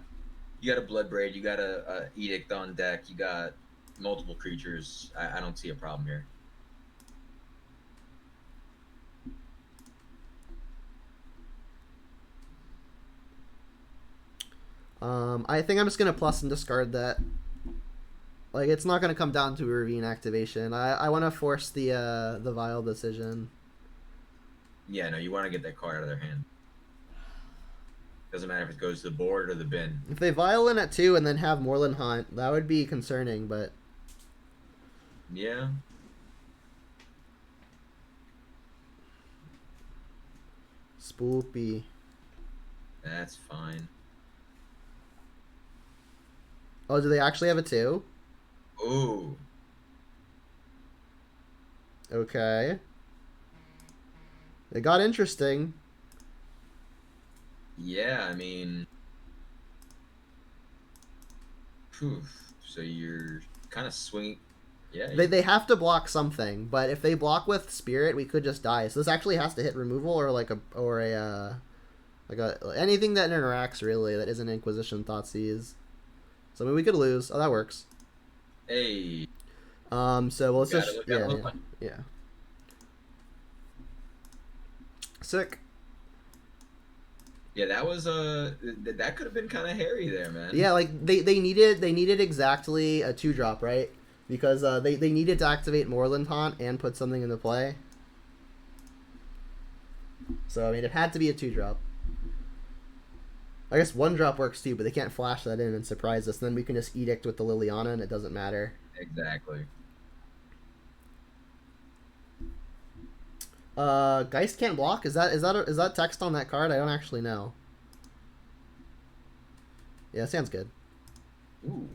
a Bloodbraid, you got a Edict on deck, you got multiple creatures. I don't see a problem here. I think I'm just gonna plus and discard that. Like it's not gonna come down to a Ravine activation. I want to force the Vile decision. Yeah, no, you want to get that card out of their hand. Doesn't matter if it goes to the board or the bin. If they Vile in at 2 and then have Moorland Hunt, that would be concerning, but yeah. Spoopy. That's fine. Oh, do they actually have a 2? Ooh. Okay. It got interesting. Yeah, I mean, so you're kind of swinging. Yeah. They have to block something, but if they block with Spirit, we could just die. So this actually has to hit removal or anything that interacts really that isn't Inquisition Thoughtseize. So I mean we could lose. Oh, that works. Hey. So let's just yeah. Sick. Yeah, that was that could have been kind of hairy there, man. Yeah, like they needed exactly a 2-drop, right? Because they needed to activate Moorland Haunt and put something into play. So I mean it had to be a 2-drop. I guess 1-drop works too, but they can't flash that in and surprise us. And then we can just Edict with the Liliana and it doesn't matter. Exactly. Geist can't block? Is that text on that card? I don't actually know. Yeah, sounds good. Ooh.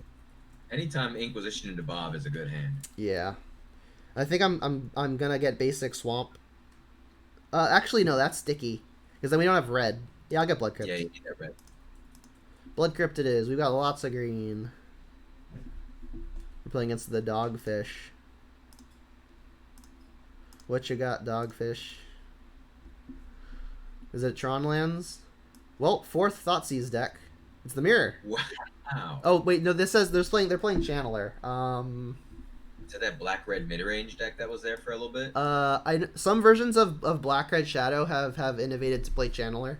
Anytime Inquisition into Bob is a good hand. Yeah. I think I'm gonna get basic Swamp. Actually no, that's sticky. Because then we don't have red. Yeah, I'll get Blood Crypt. Yeah, you need that red. Blood Crypt it is. We've got lots of green. We're playing against the Dogfish. What you got, Dogfish? Is it Tron lands? Well, 4th Thoughtseize deck. It's the mirror. Wow. Oh wait, no. This says they're playing Channeler. Is that black-red mid-range deck that was there for a little bit? Some versions of Black Red Shadow have innovated to play Channeler.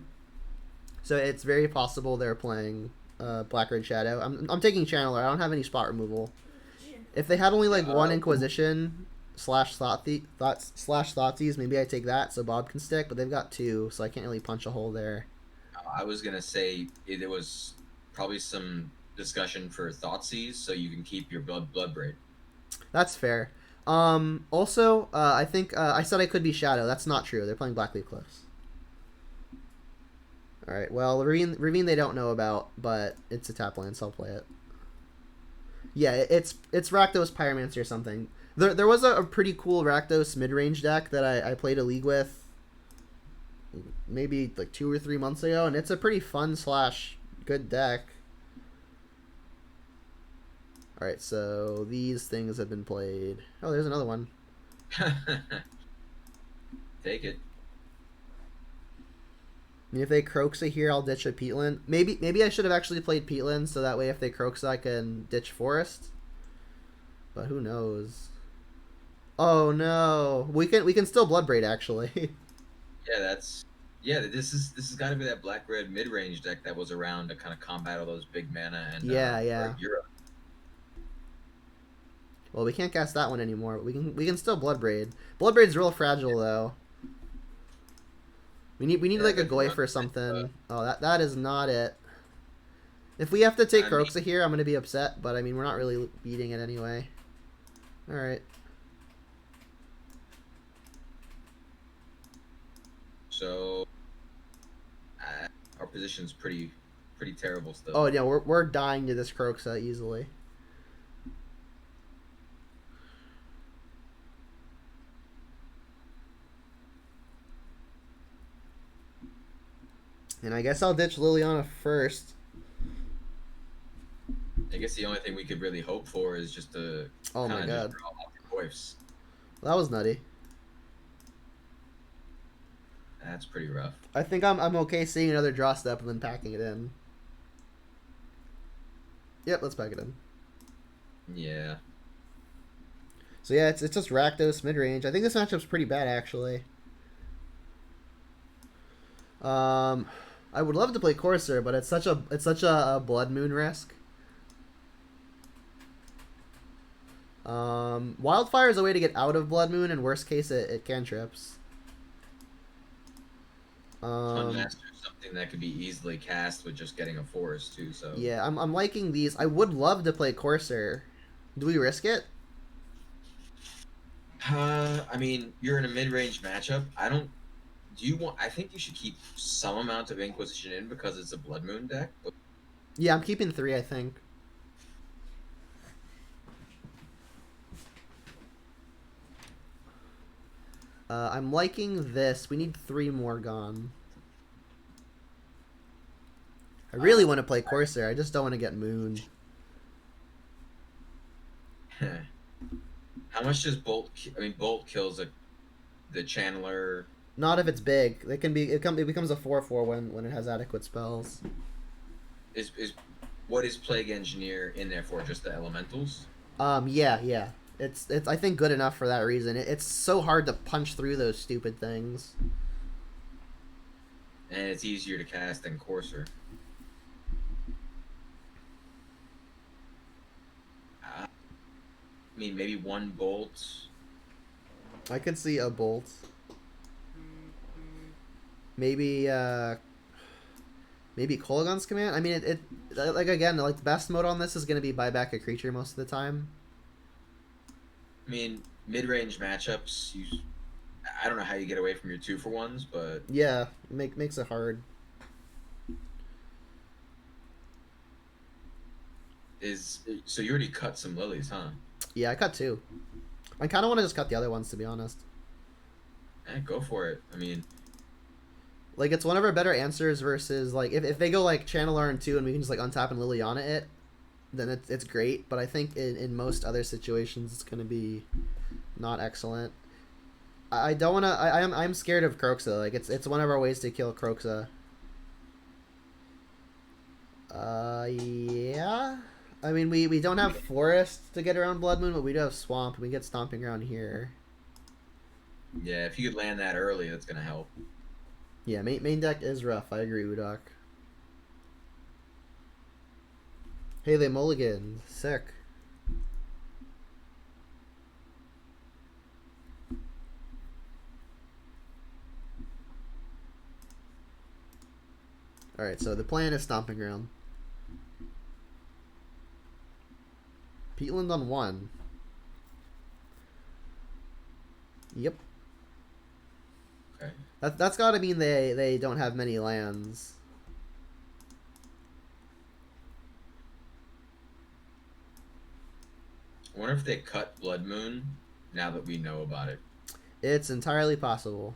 So it's very possible they're playing Black Red Shadow. I'm taking Channeler. I don't have any spot removal. If they had only like one Inquisition slash Thoughtseize, maybe I take that so Bob can stick. But they've got 2, so I can't really punch a hole there. I was gonna say there was probably some discussion for Thoughtseize, so you can keep your Bloodbraid. That's fair. Also, I think I said I could be Shadow. That's not true. They're playing Blackleaf Cliffs. All right. Well, Ravine they don't know about, but it's a tap land, so I'll play it. Yeah, it's Rakdos Pyromancer or something. There was a pretty cool Rakdos mid-range deck that I played a league with maybe like 2 or 3 months ago, and it's a pretty fun / good deck. Alright, so these things have been played. Oh, there's another one. Take it. mean, if they Croxa here, I'll ditch a Peatland. Maybe I should have actually played Peatland, so that way if they Croxa, I can ditch Forest. But who knows? Oh no, we can still Bloodbraid actually. Yeah, this has got to be that black red mid range deck that was around to kind of combat all those big mana and Yeah. Europe. Well, we can't cast that one anymore, but we can still Bloodbraid. Bloodbraid's real fragile though. We need like a Goyf or something. Oh, that is not it. If we have to take Croxa here, I'm gonna be upset. But I mean, we're not really beating it anyway. All right. So our position's pretty terrible still. Oh yeah, we're dying to this Croxa easily. And I guess I'll ditch Liliana first. I guess the only thing we could really hope for is just to Oh my god, just draw off the Goyfs. that was nutty. That's pretty rough. I think I'm okay seeing another draw step and then packing it in. Yep, let's pack it in. Yeah. So yeah, it's just Rakdos mid range. I think this matchup's pretty bad actually. I would love to play Courser, but it's such a Blood Moon risk. Wildfire is a way to get out of Blood Moon, and worst case it cantrips. Unmaster is something that could be easily cast with just getting a forest too. So yeah, I'm liking these. I would love to play Courser. Do we risk it? I mean, you're in a mid-range matchup. I think you should keep some amount of Inquisition in because it's a Blood Moon deck. But Yeah, I'm keeping 3, I think. I'm liking this. We need 3 more gone. I really want to play Corsair. I just don't want to get mooned. how much does Bolt? Bolt kills the Channeler. Not if it's big. It becomes a 4/4 when it has adequate spells. Is what is Plague Engineer in there for? Just the elementals? Yeah. It's I think good enough for that reason. It's so hard to punch through those stupid things. And it's easier to cast than Courser. Maybe 1 bolt. I could see a bolt. Maybe Kolaghan's Command. I mean, it like again, like the best mode on this is gonna be buy back a creature most of the time. Mid-range matchups. I don't know how you get away from your 2-for-1s, but Yeah, makes it hard. So you already cut some lilies, huh? Yeah, I cut 2. I kind of want to just cut the other ones, to be honest. Go for it. Like, it's one of our better answers versus, like, if they go, like, Channeler and 2 and we can just, like, untap and Liliana it, then it's great. But I think in most other situations, it's going to be not excellent. I don't want to... I'm scared of Croxa. Like, it's one of our ways to kill Croxa. Yeah... I mean, we don't have Forest to get around Blood Moon, but we do have Swamp, and we get Stomping Ground here. Yeah, if you could land that early, that's going to help. Yeah, main deck is rough. I agree, Udok. Hey, they mulligan. Sick. Alright, so the plan is Stomping Ground. Peatland on 1. Yep. Okay. That's got to mean they don't have many lands. I wonder if they cut Blood Moon now that we know about it. It's entirely possible.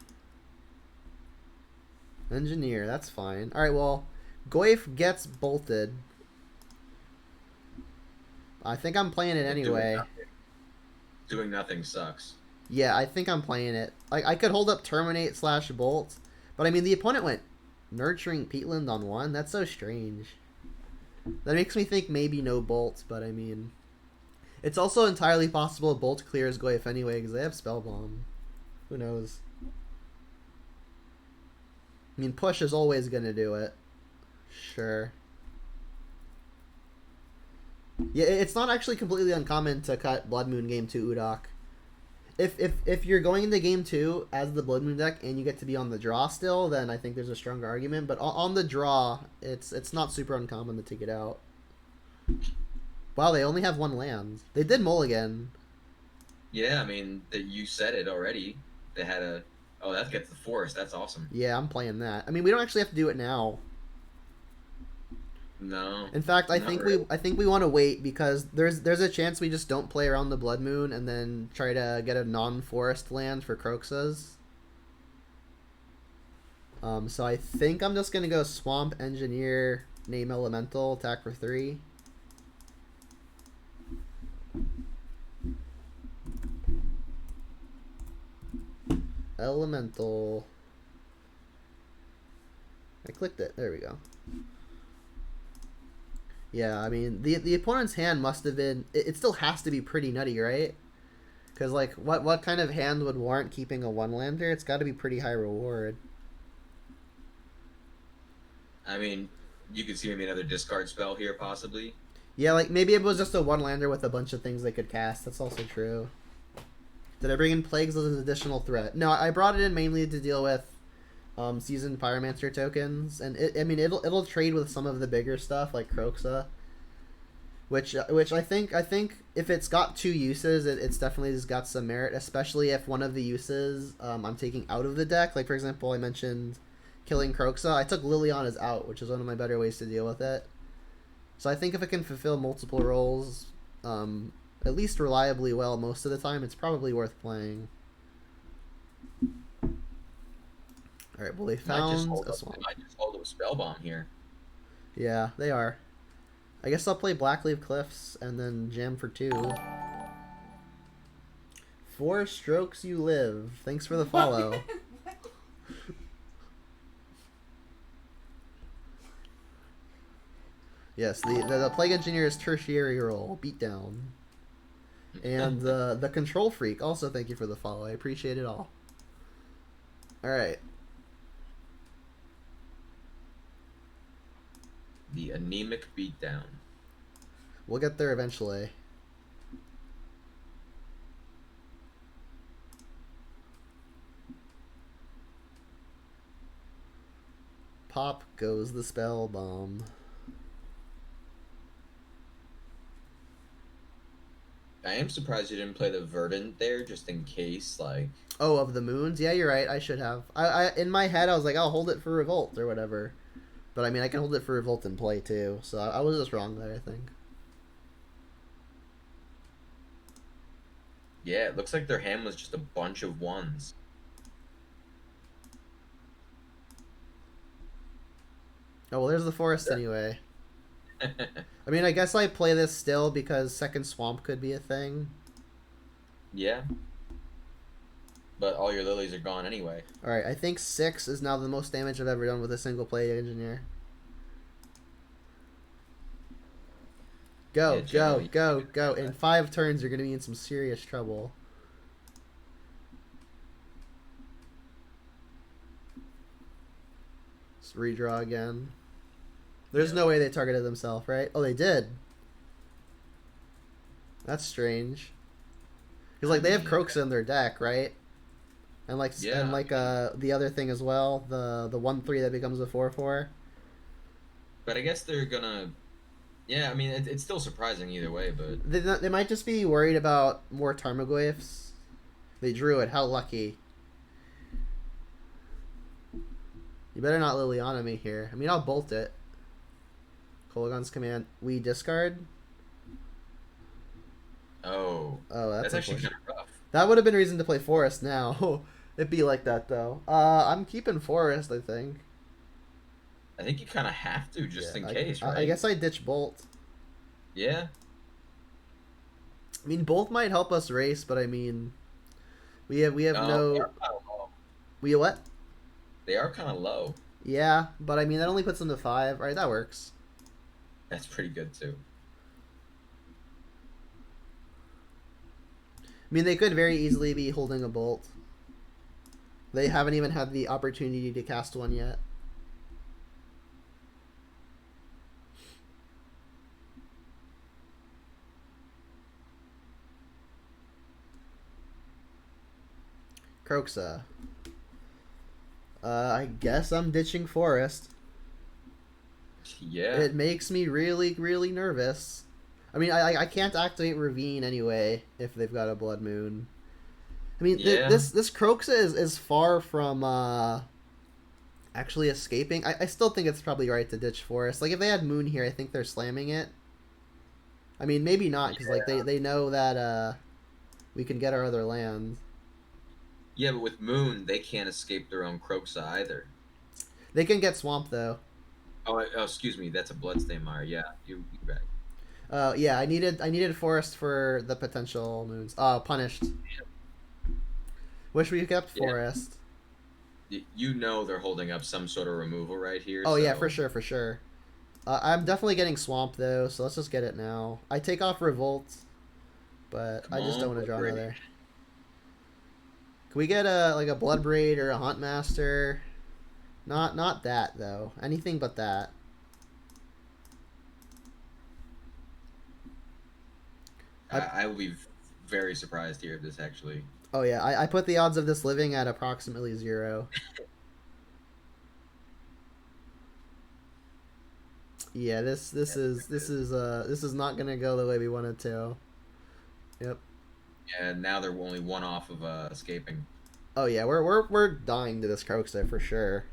Engineer, that's fine. Alright, well, Goyf gets bolted. I think I'm playing it anyway. Doing nothing sucks. Yeah, I think I'm playing it. I could hold up Terminate /Bolt, but I mean, the opponent went Nurturing peatland on 1? That's so strange. That makes me think maybe no Bolt, but I mean... It's also entirely possible Bolt clears Goyf anyway, because they have Spell Bomb. Who knows? I mean, Push is always going to do it. Sure. Yeah, it's not actually completely uncommon to cut Blood Moon Game 2 Udok. If you're going into Game 2 as the Blood Moon deck and you get to be on the draw still, then I think there's a stronger argument. But on the draw, it's not super uncommon to take it out. Wow, they only have 1 land. They did mulligan. Yeah, I mean, you said it already. They had a... Oh, that gets the forest. That's awesome. Yeah, I'm playing that. I mean, we don't actually have to do it now. No. In fact, I not think really. we want to wait because there's a chance we just don't play around the Blood Moon and then try to get a non-forest land for Croxas. So I think I'm just gonna go Swamp Engineer, name Elemental, attack for 3. Elemental. I clicked it. There we go. Yeah, I mean, the opponent's hand must have been... It still has to be pretty nutty, right? Because, like, what kind of hand would warrant keeping a 1-lander? It's got to be pretty high reward. I mean, you could see maybe another discard spell here, possibly. Yeah, like, maybe it was just a 1-lander with a bunch of things they could cast. That's also true. Did I bring in Plagues as an additional threat? No, I brought it in mainly to deal with seasoned Pyromancer tokens, and it'll trade with some of the bigger stuff like Croxa, which I think if it's got 2 uses, it's definitely just got some merit, especially if one of the uses I'm taking out of the deck. Like for example, I mentioned killing Croxa. I took Liliana's out, which is one of my better ways to deal with it. So I think if it can fulfill multiple roles, at least reliably well most of the time, it's probably worth playing. Alright, well they found a swamp. I just hold a spell bomb here. Yeah, they are. I guess I'll play Blackleaf Cliffs and then jam for 2. 4 strokes you live. Thanks for the follow. Yes, the Plague Engineer's tertiary role, beatdown. And the Control Freak, also thank you for the follow. I appreciate it all. Alright. The Anemic Beatdown. We'll get there eventually. Pop goes the spell bomb. I am surprised you didn't play the Verdant there, just in case, like... Oh, of the moons? Yeah, you're right. I should have. I in my head, I was like, I'll hold it for Revolt or whatever. But I mean, I can hold it for Revolt and play too. So I was just wrong there, I think. Yeah, it looks like their hand was just a bunch of 1s. Oh, well, there's the forest anyway. I mean, I guess I play this still because second swamp could be a thing. Yeah. But all your lilies are gone anyway. Alright, I think 6 is now the most damage I've ever done with a single play engineer. Go, Yeah, go. In 5 turns, you're going to be in some serious trouble. Let's redraw again. There's no way they targeted themselves, right? Oh, they did. That's strange. Because, like, they have Croxa in their deck, right? And, like, Yeah. and like the other thing as well, the 1/3 that becomes a 4/4. But I guess they're gonna... Yeah, I mean, it's still surprising either way, but... They might just be worried about more Tarmogoyfs. They drew it. How lucky. You better not Liliana me here. I mean, I'll bolt it. Kolaghan's command. We discard? Oh. Oh, That's actually kind of rough. That would have been reason to play Forest now. It'd be like that, though. I'm keeping Forest, I think. I think you kind of have to, just in case, right? I guess I ditch Bolt. Yeah. I mean, Bolt might help us race, but I mean... We have They no... are kind of low. We what? They are kind of low. Yeah, but I mean that only puts them to 5. All right, that works. That's pretty good too. I mean they could very easily be holding a bolt. They haven't even had the opportunity to cast one yet. Croxa. I guess I'm ditching Forest. Yeah. It makes me really, really nervous. I mean, I can't activate Ravine anyway if they've got a Blood Moon. I mean, Yeah. this Croxa is far from actually escaping. I still think it's probably right to ditch Forest. Like, if they had Moon here, I think they're slamming it. I mean, maybe not, because like they know that we can get our other lands. Yeah, but with Moon, they can't escape their own Croxa either. They can get Swamp, though. Oh, excuse me. That's a Bloodstain Mire. Yeah, you're right. Yeah, I needed Forest for the potential moons. Punished. Wish we kept Forest. You know they're holding up some sort of removal right here. Oh so... yeah, for sure, for sure. I'm definitely getting Swamp though, so let's just get it now. I take off Revolt, but I just don't want to draw another. Can we get a Blood Braid or a Hunt Master? Not that though. Anything but that. I will be very surprised here if this actually. Oh yeah, I put the odds of this living at approximately 0. Yeah, this is not gonna go the way we wanted to. Yep. Yeah, now they're only one off of escaping. Oh yeah, we're dying to this Croxa for sure.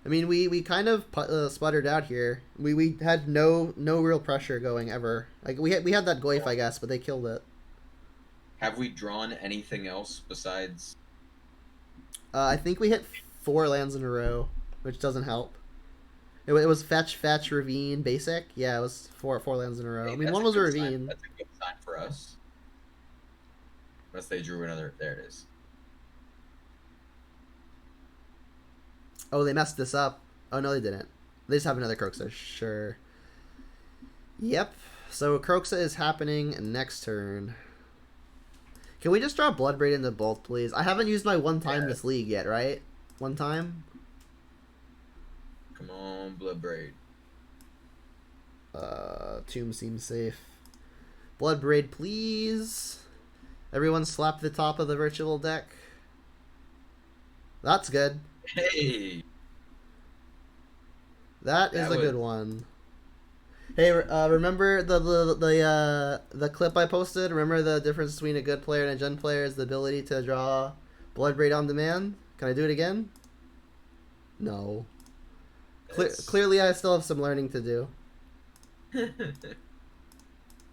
I mean, we kind of sputtered out here. We had no real pressure going ever. Like we had that Goyf, I guess, but they killed it. Have we drawn anything else besides? I think we hit 4 lands in a row, which doesn't help. It was fetch, ravine, basic. Yeah, it was four lands in a row. Hey, I mean, one was a ravine. Sign. That's a good sign for us. Unless they drew another. There it is. Oh, they messed this up. Oh no, they didn't. They just have another Croxa. Sure. Yep. So Croxa is happening next turn. Can we just draw Bloodbraid into both, please? I haven't used my one time this league yet, right? One time? Come on, Bloodbraid. Tomb seems safe. Bloodbraid, please. Everyone slap the top of the virtual deck. That's good. Hey! That is a good one. Hey, remember the clip I posted? Remember the difference between a good player and a gen player is the ability to draw Bloodbraid on demand? Can I do it again? No. Clearly, I still have some learning to do.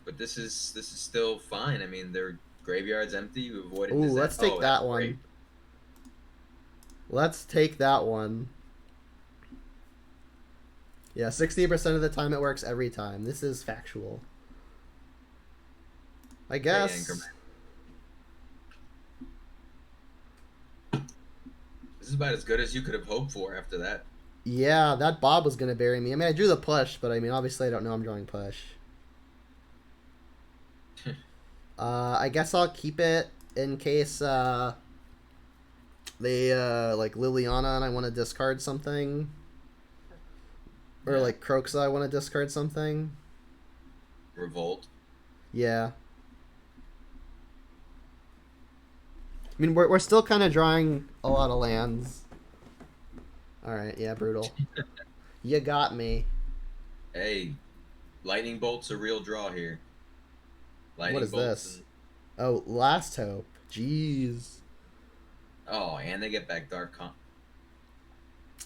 But this is still fine. I mean, their graveyard's empty. You avoided. Ooh, let's take that one. Great. Let's take that one. Yeah, 60% of the time it works every time. This is factual. I guess. This is about as good as you could have hoped for after that. Yeah, that Bob was going to bury me. I mean, I drew the push, but I mean, obviously I don't know I'm drawing push. I guess I'll keep it in case they like Liliana and I want to discard something. Or like Croxa, I want to discard something. Revolt. Yeah. I mean, we're still kind of drawing a lot of lands. All right, yeah, brutal. You got me. Hey, lightning bolt's a real draw here. Lightning what is bolts this? Oh, Last Hope. Jeez. Oh, and they get back Dark Con.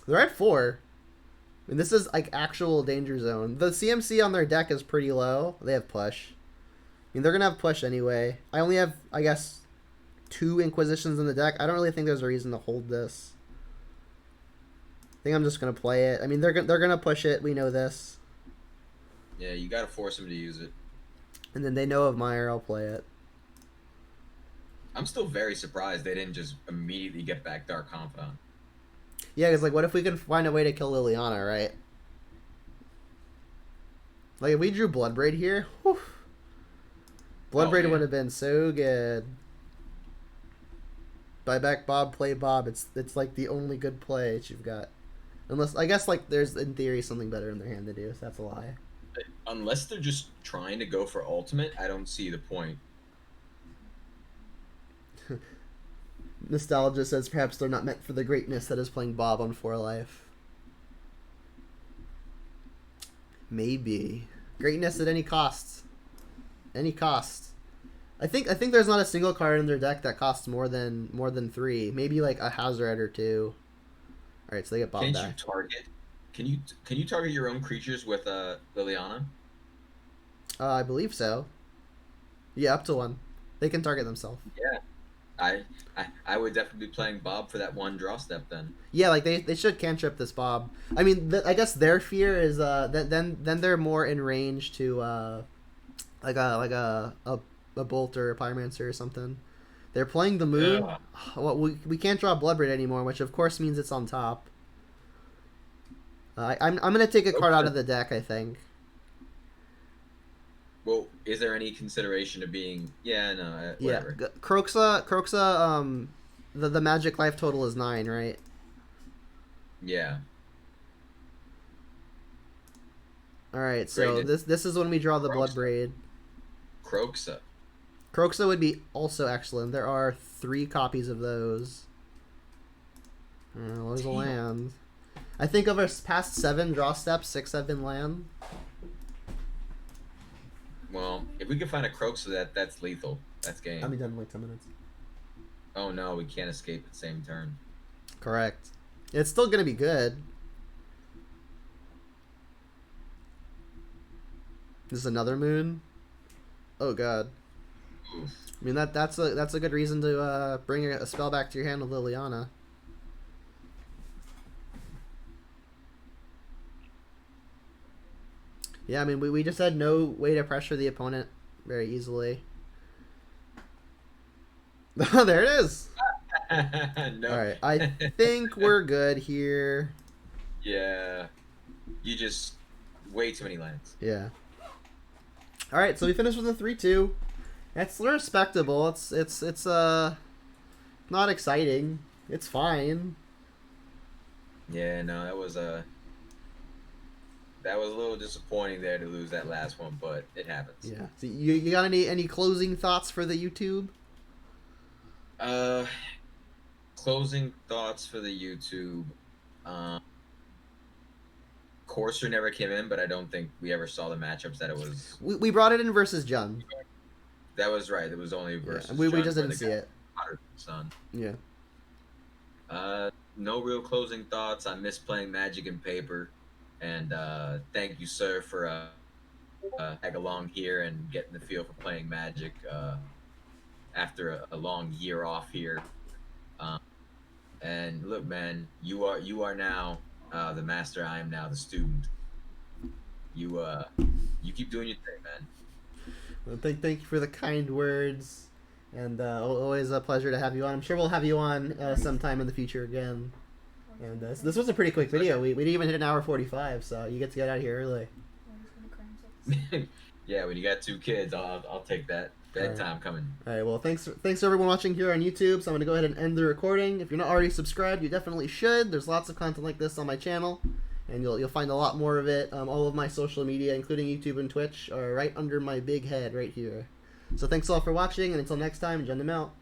They're at 4. I mean, this is like actual danger zone. The CMC on their deck is pretty low. They have push. I mean, they're gonna have push anyway. I only have, I guess, 2 Inquisitions in the deck. I don't really think there's a reason to hold this. I think I'm just gonna play it. I mean, they're gonna push it. We know this. Yeah, you gotta force them to use it. And then they know of Meyer. I'll play it. I'm still very surprised they didn't just immediately get back Dark Confidant. Yeah, because like, what if we can find a way to kill Liliana, right? Like, if we drew Bloodbraid here, whew, Bloodbraid man. would have been so good. Buy back Bob, play Bob. It's like the only good play that you've got. Unless, I guess, like, there's, in theory, something better in their hand to do, so that's a lie. Unless they're just trying to go for ultimate, I don't see the point. Nostalgia says perhaps they're not meant for the greatness that is playing Bob on 4 Life. Maybe. Greatness at any cost. Any cost. I think there's not a single card in their deck that costs more than 3. Maybe like a Hazard or 2. Alright, so they get Bob Can't back. you target? Can you target your own creatures with Liliana? I believe so. Yeah, up to 1. They can target themselves. Yeah. I would definitely be playing Bob for that one draw step then. Yeah, like they should cantrip this Bob. I mean, I guess their fear is that then they're more in range to like a Bolt or a Pyromancer or something. They're playing the Moon. Yeah. Well, we can't draw Bloodbraid anymore, which of course means it's on top. I'm gonna take a card out of the deck, I think. Well, is there any consideration to being? Yeah, no, whatever. Yeah, Croxa. The magic life total is 9, right? Yeah. All right, so Great. this is when we draw the Croxa. Bloodbraid. Croxa. Croxa would be also excellent. There are 3 copies of those. There's a Damn. land. I think of our past 7 draw steps, 6 have been land. Well, if we can find a Croxa that's lethal, that's game. I'll be done in like 10 minutes. Oh no, we can't escape at the same turn. Correct. It's still gonna be good. This is another moon. Oh god. Oof. I mean that's a good reason to bring a spell back to your hand with Liliana. Yeah, I mean we just had no way to pressure the opponent very easily. There it is. No. All right, I think we're good here. Yeah. You just way too many lands. Yeah. All right, so we finished with a 3-2. It's respectable. It's not exciting. It's fine. Yeah, no, that was a little disappointing there to lose that last one, but it happens. Yeah. So you got any closing thoughts for the YouTube? Closing thoughts for the YouTube. Courser never came in, but I don't think we ever saw the matchups that it was. We brought it in versus Jun. That was right. It was only versus. Yeah, we Jun just where didn't the see guy it. hotter than the sun. Yeah. No real closing thoughts. I miss playing Magic and Paper, and thank you, sir, for tag along here and getting the feel for playing Magic after a long year off here. And look, man, you are now the master. I am now the student. You keep doing your thing, man. Well, thank you for the kind words, and always a pleasure to have you on. I'm sure we'll have you on sometime in the future again. And this was a pretty quick video. We didn't even hit an hour 45, so you get to get out of here early. Yeah, when you got 2 kids, I'll take that. Bedtime coming. All right. Well, thanks to everyone watching here on YouTube. So I'm gonna go ahead and end the recording. If you're not already subscribed, you definitely should. There's lots of content like this on my channel, and you'll find a lot more of it. All of my social media, including YouTube and Twitch, are right under my big head right here. So thanks all for watching, and until next time, Jun them out.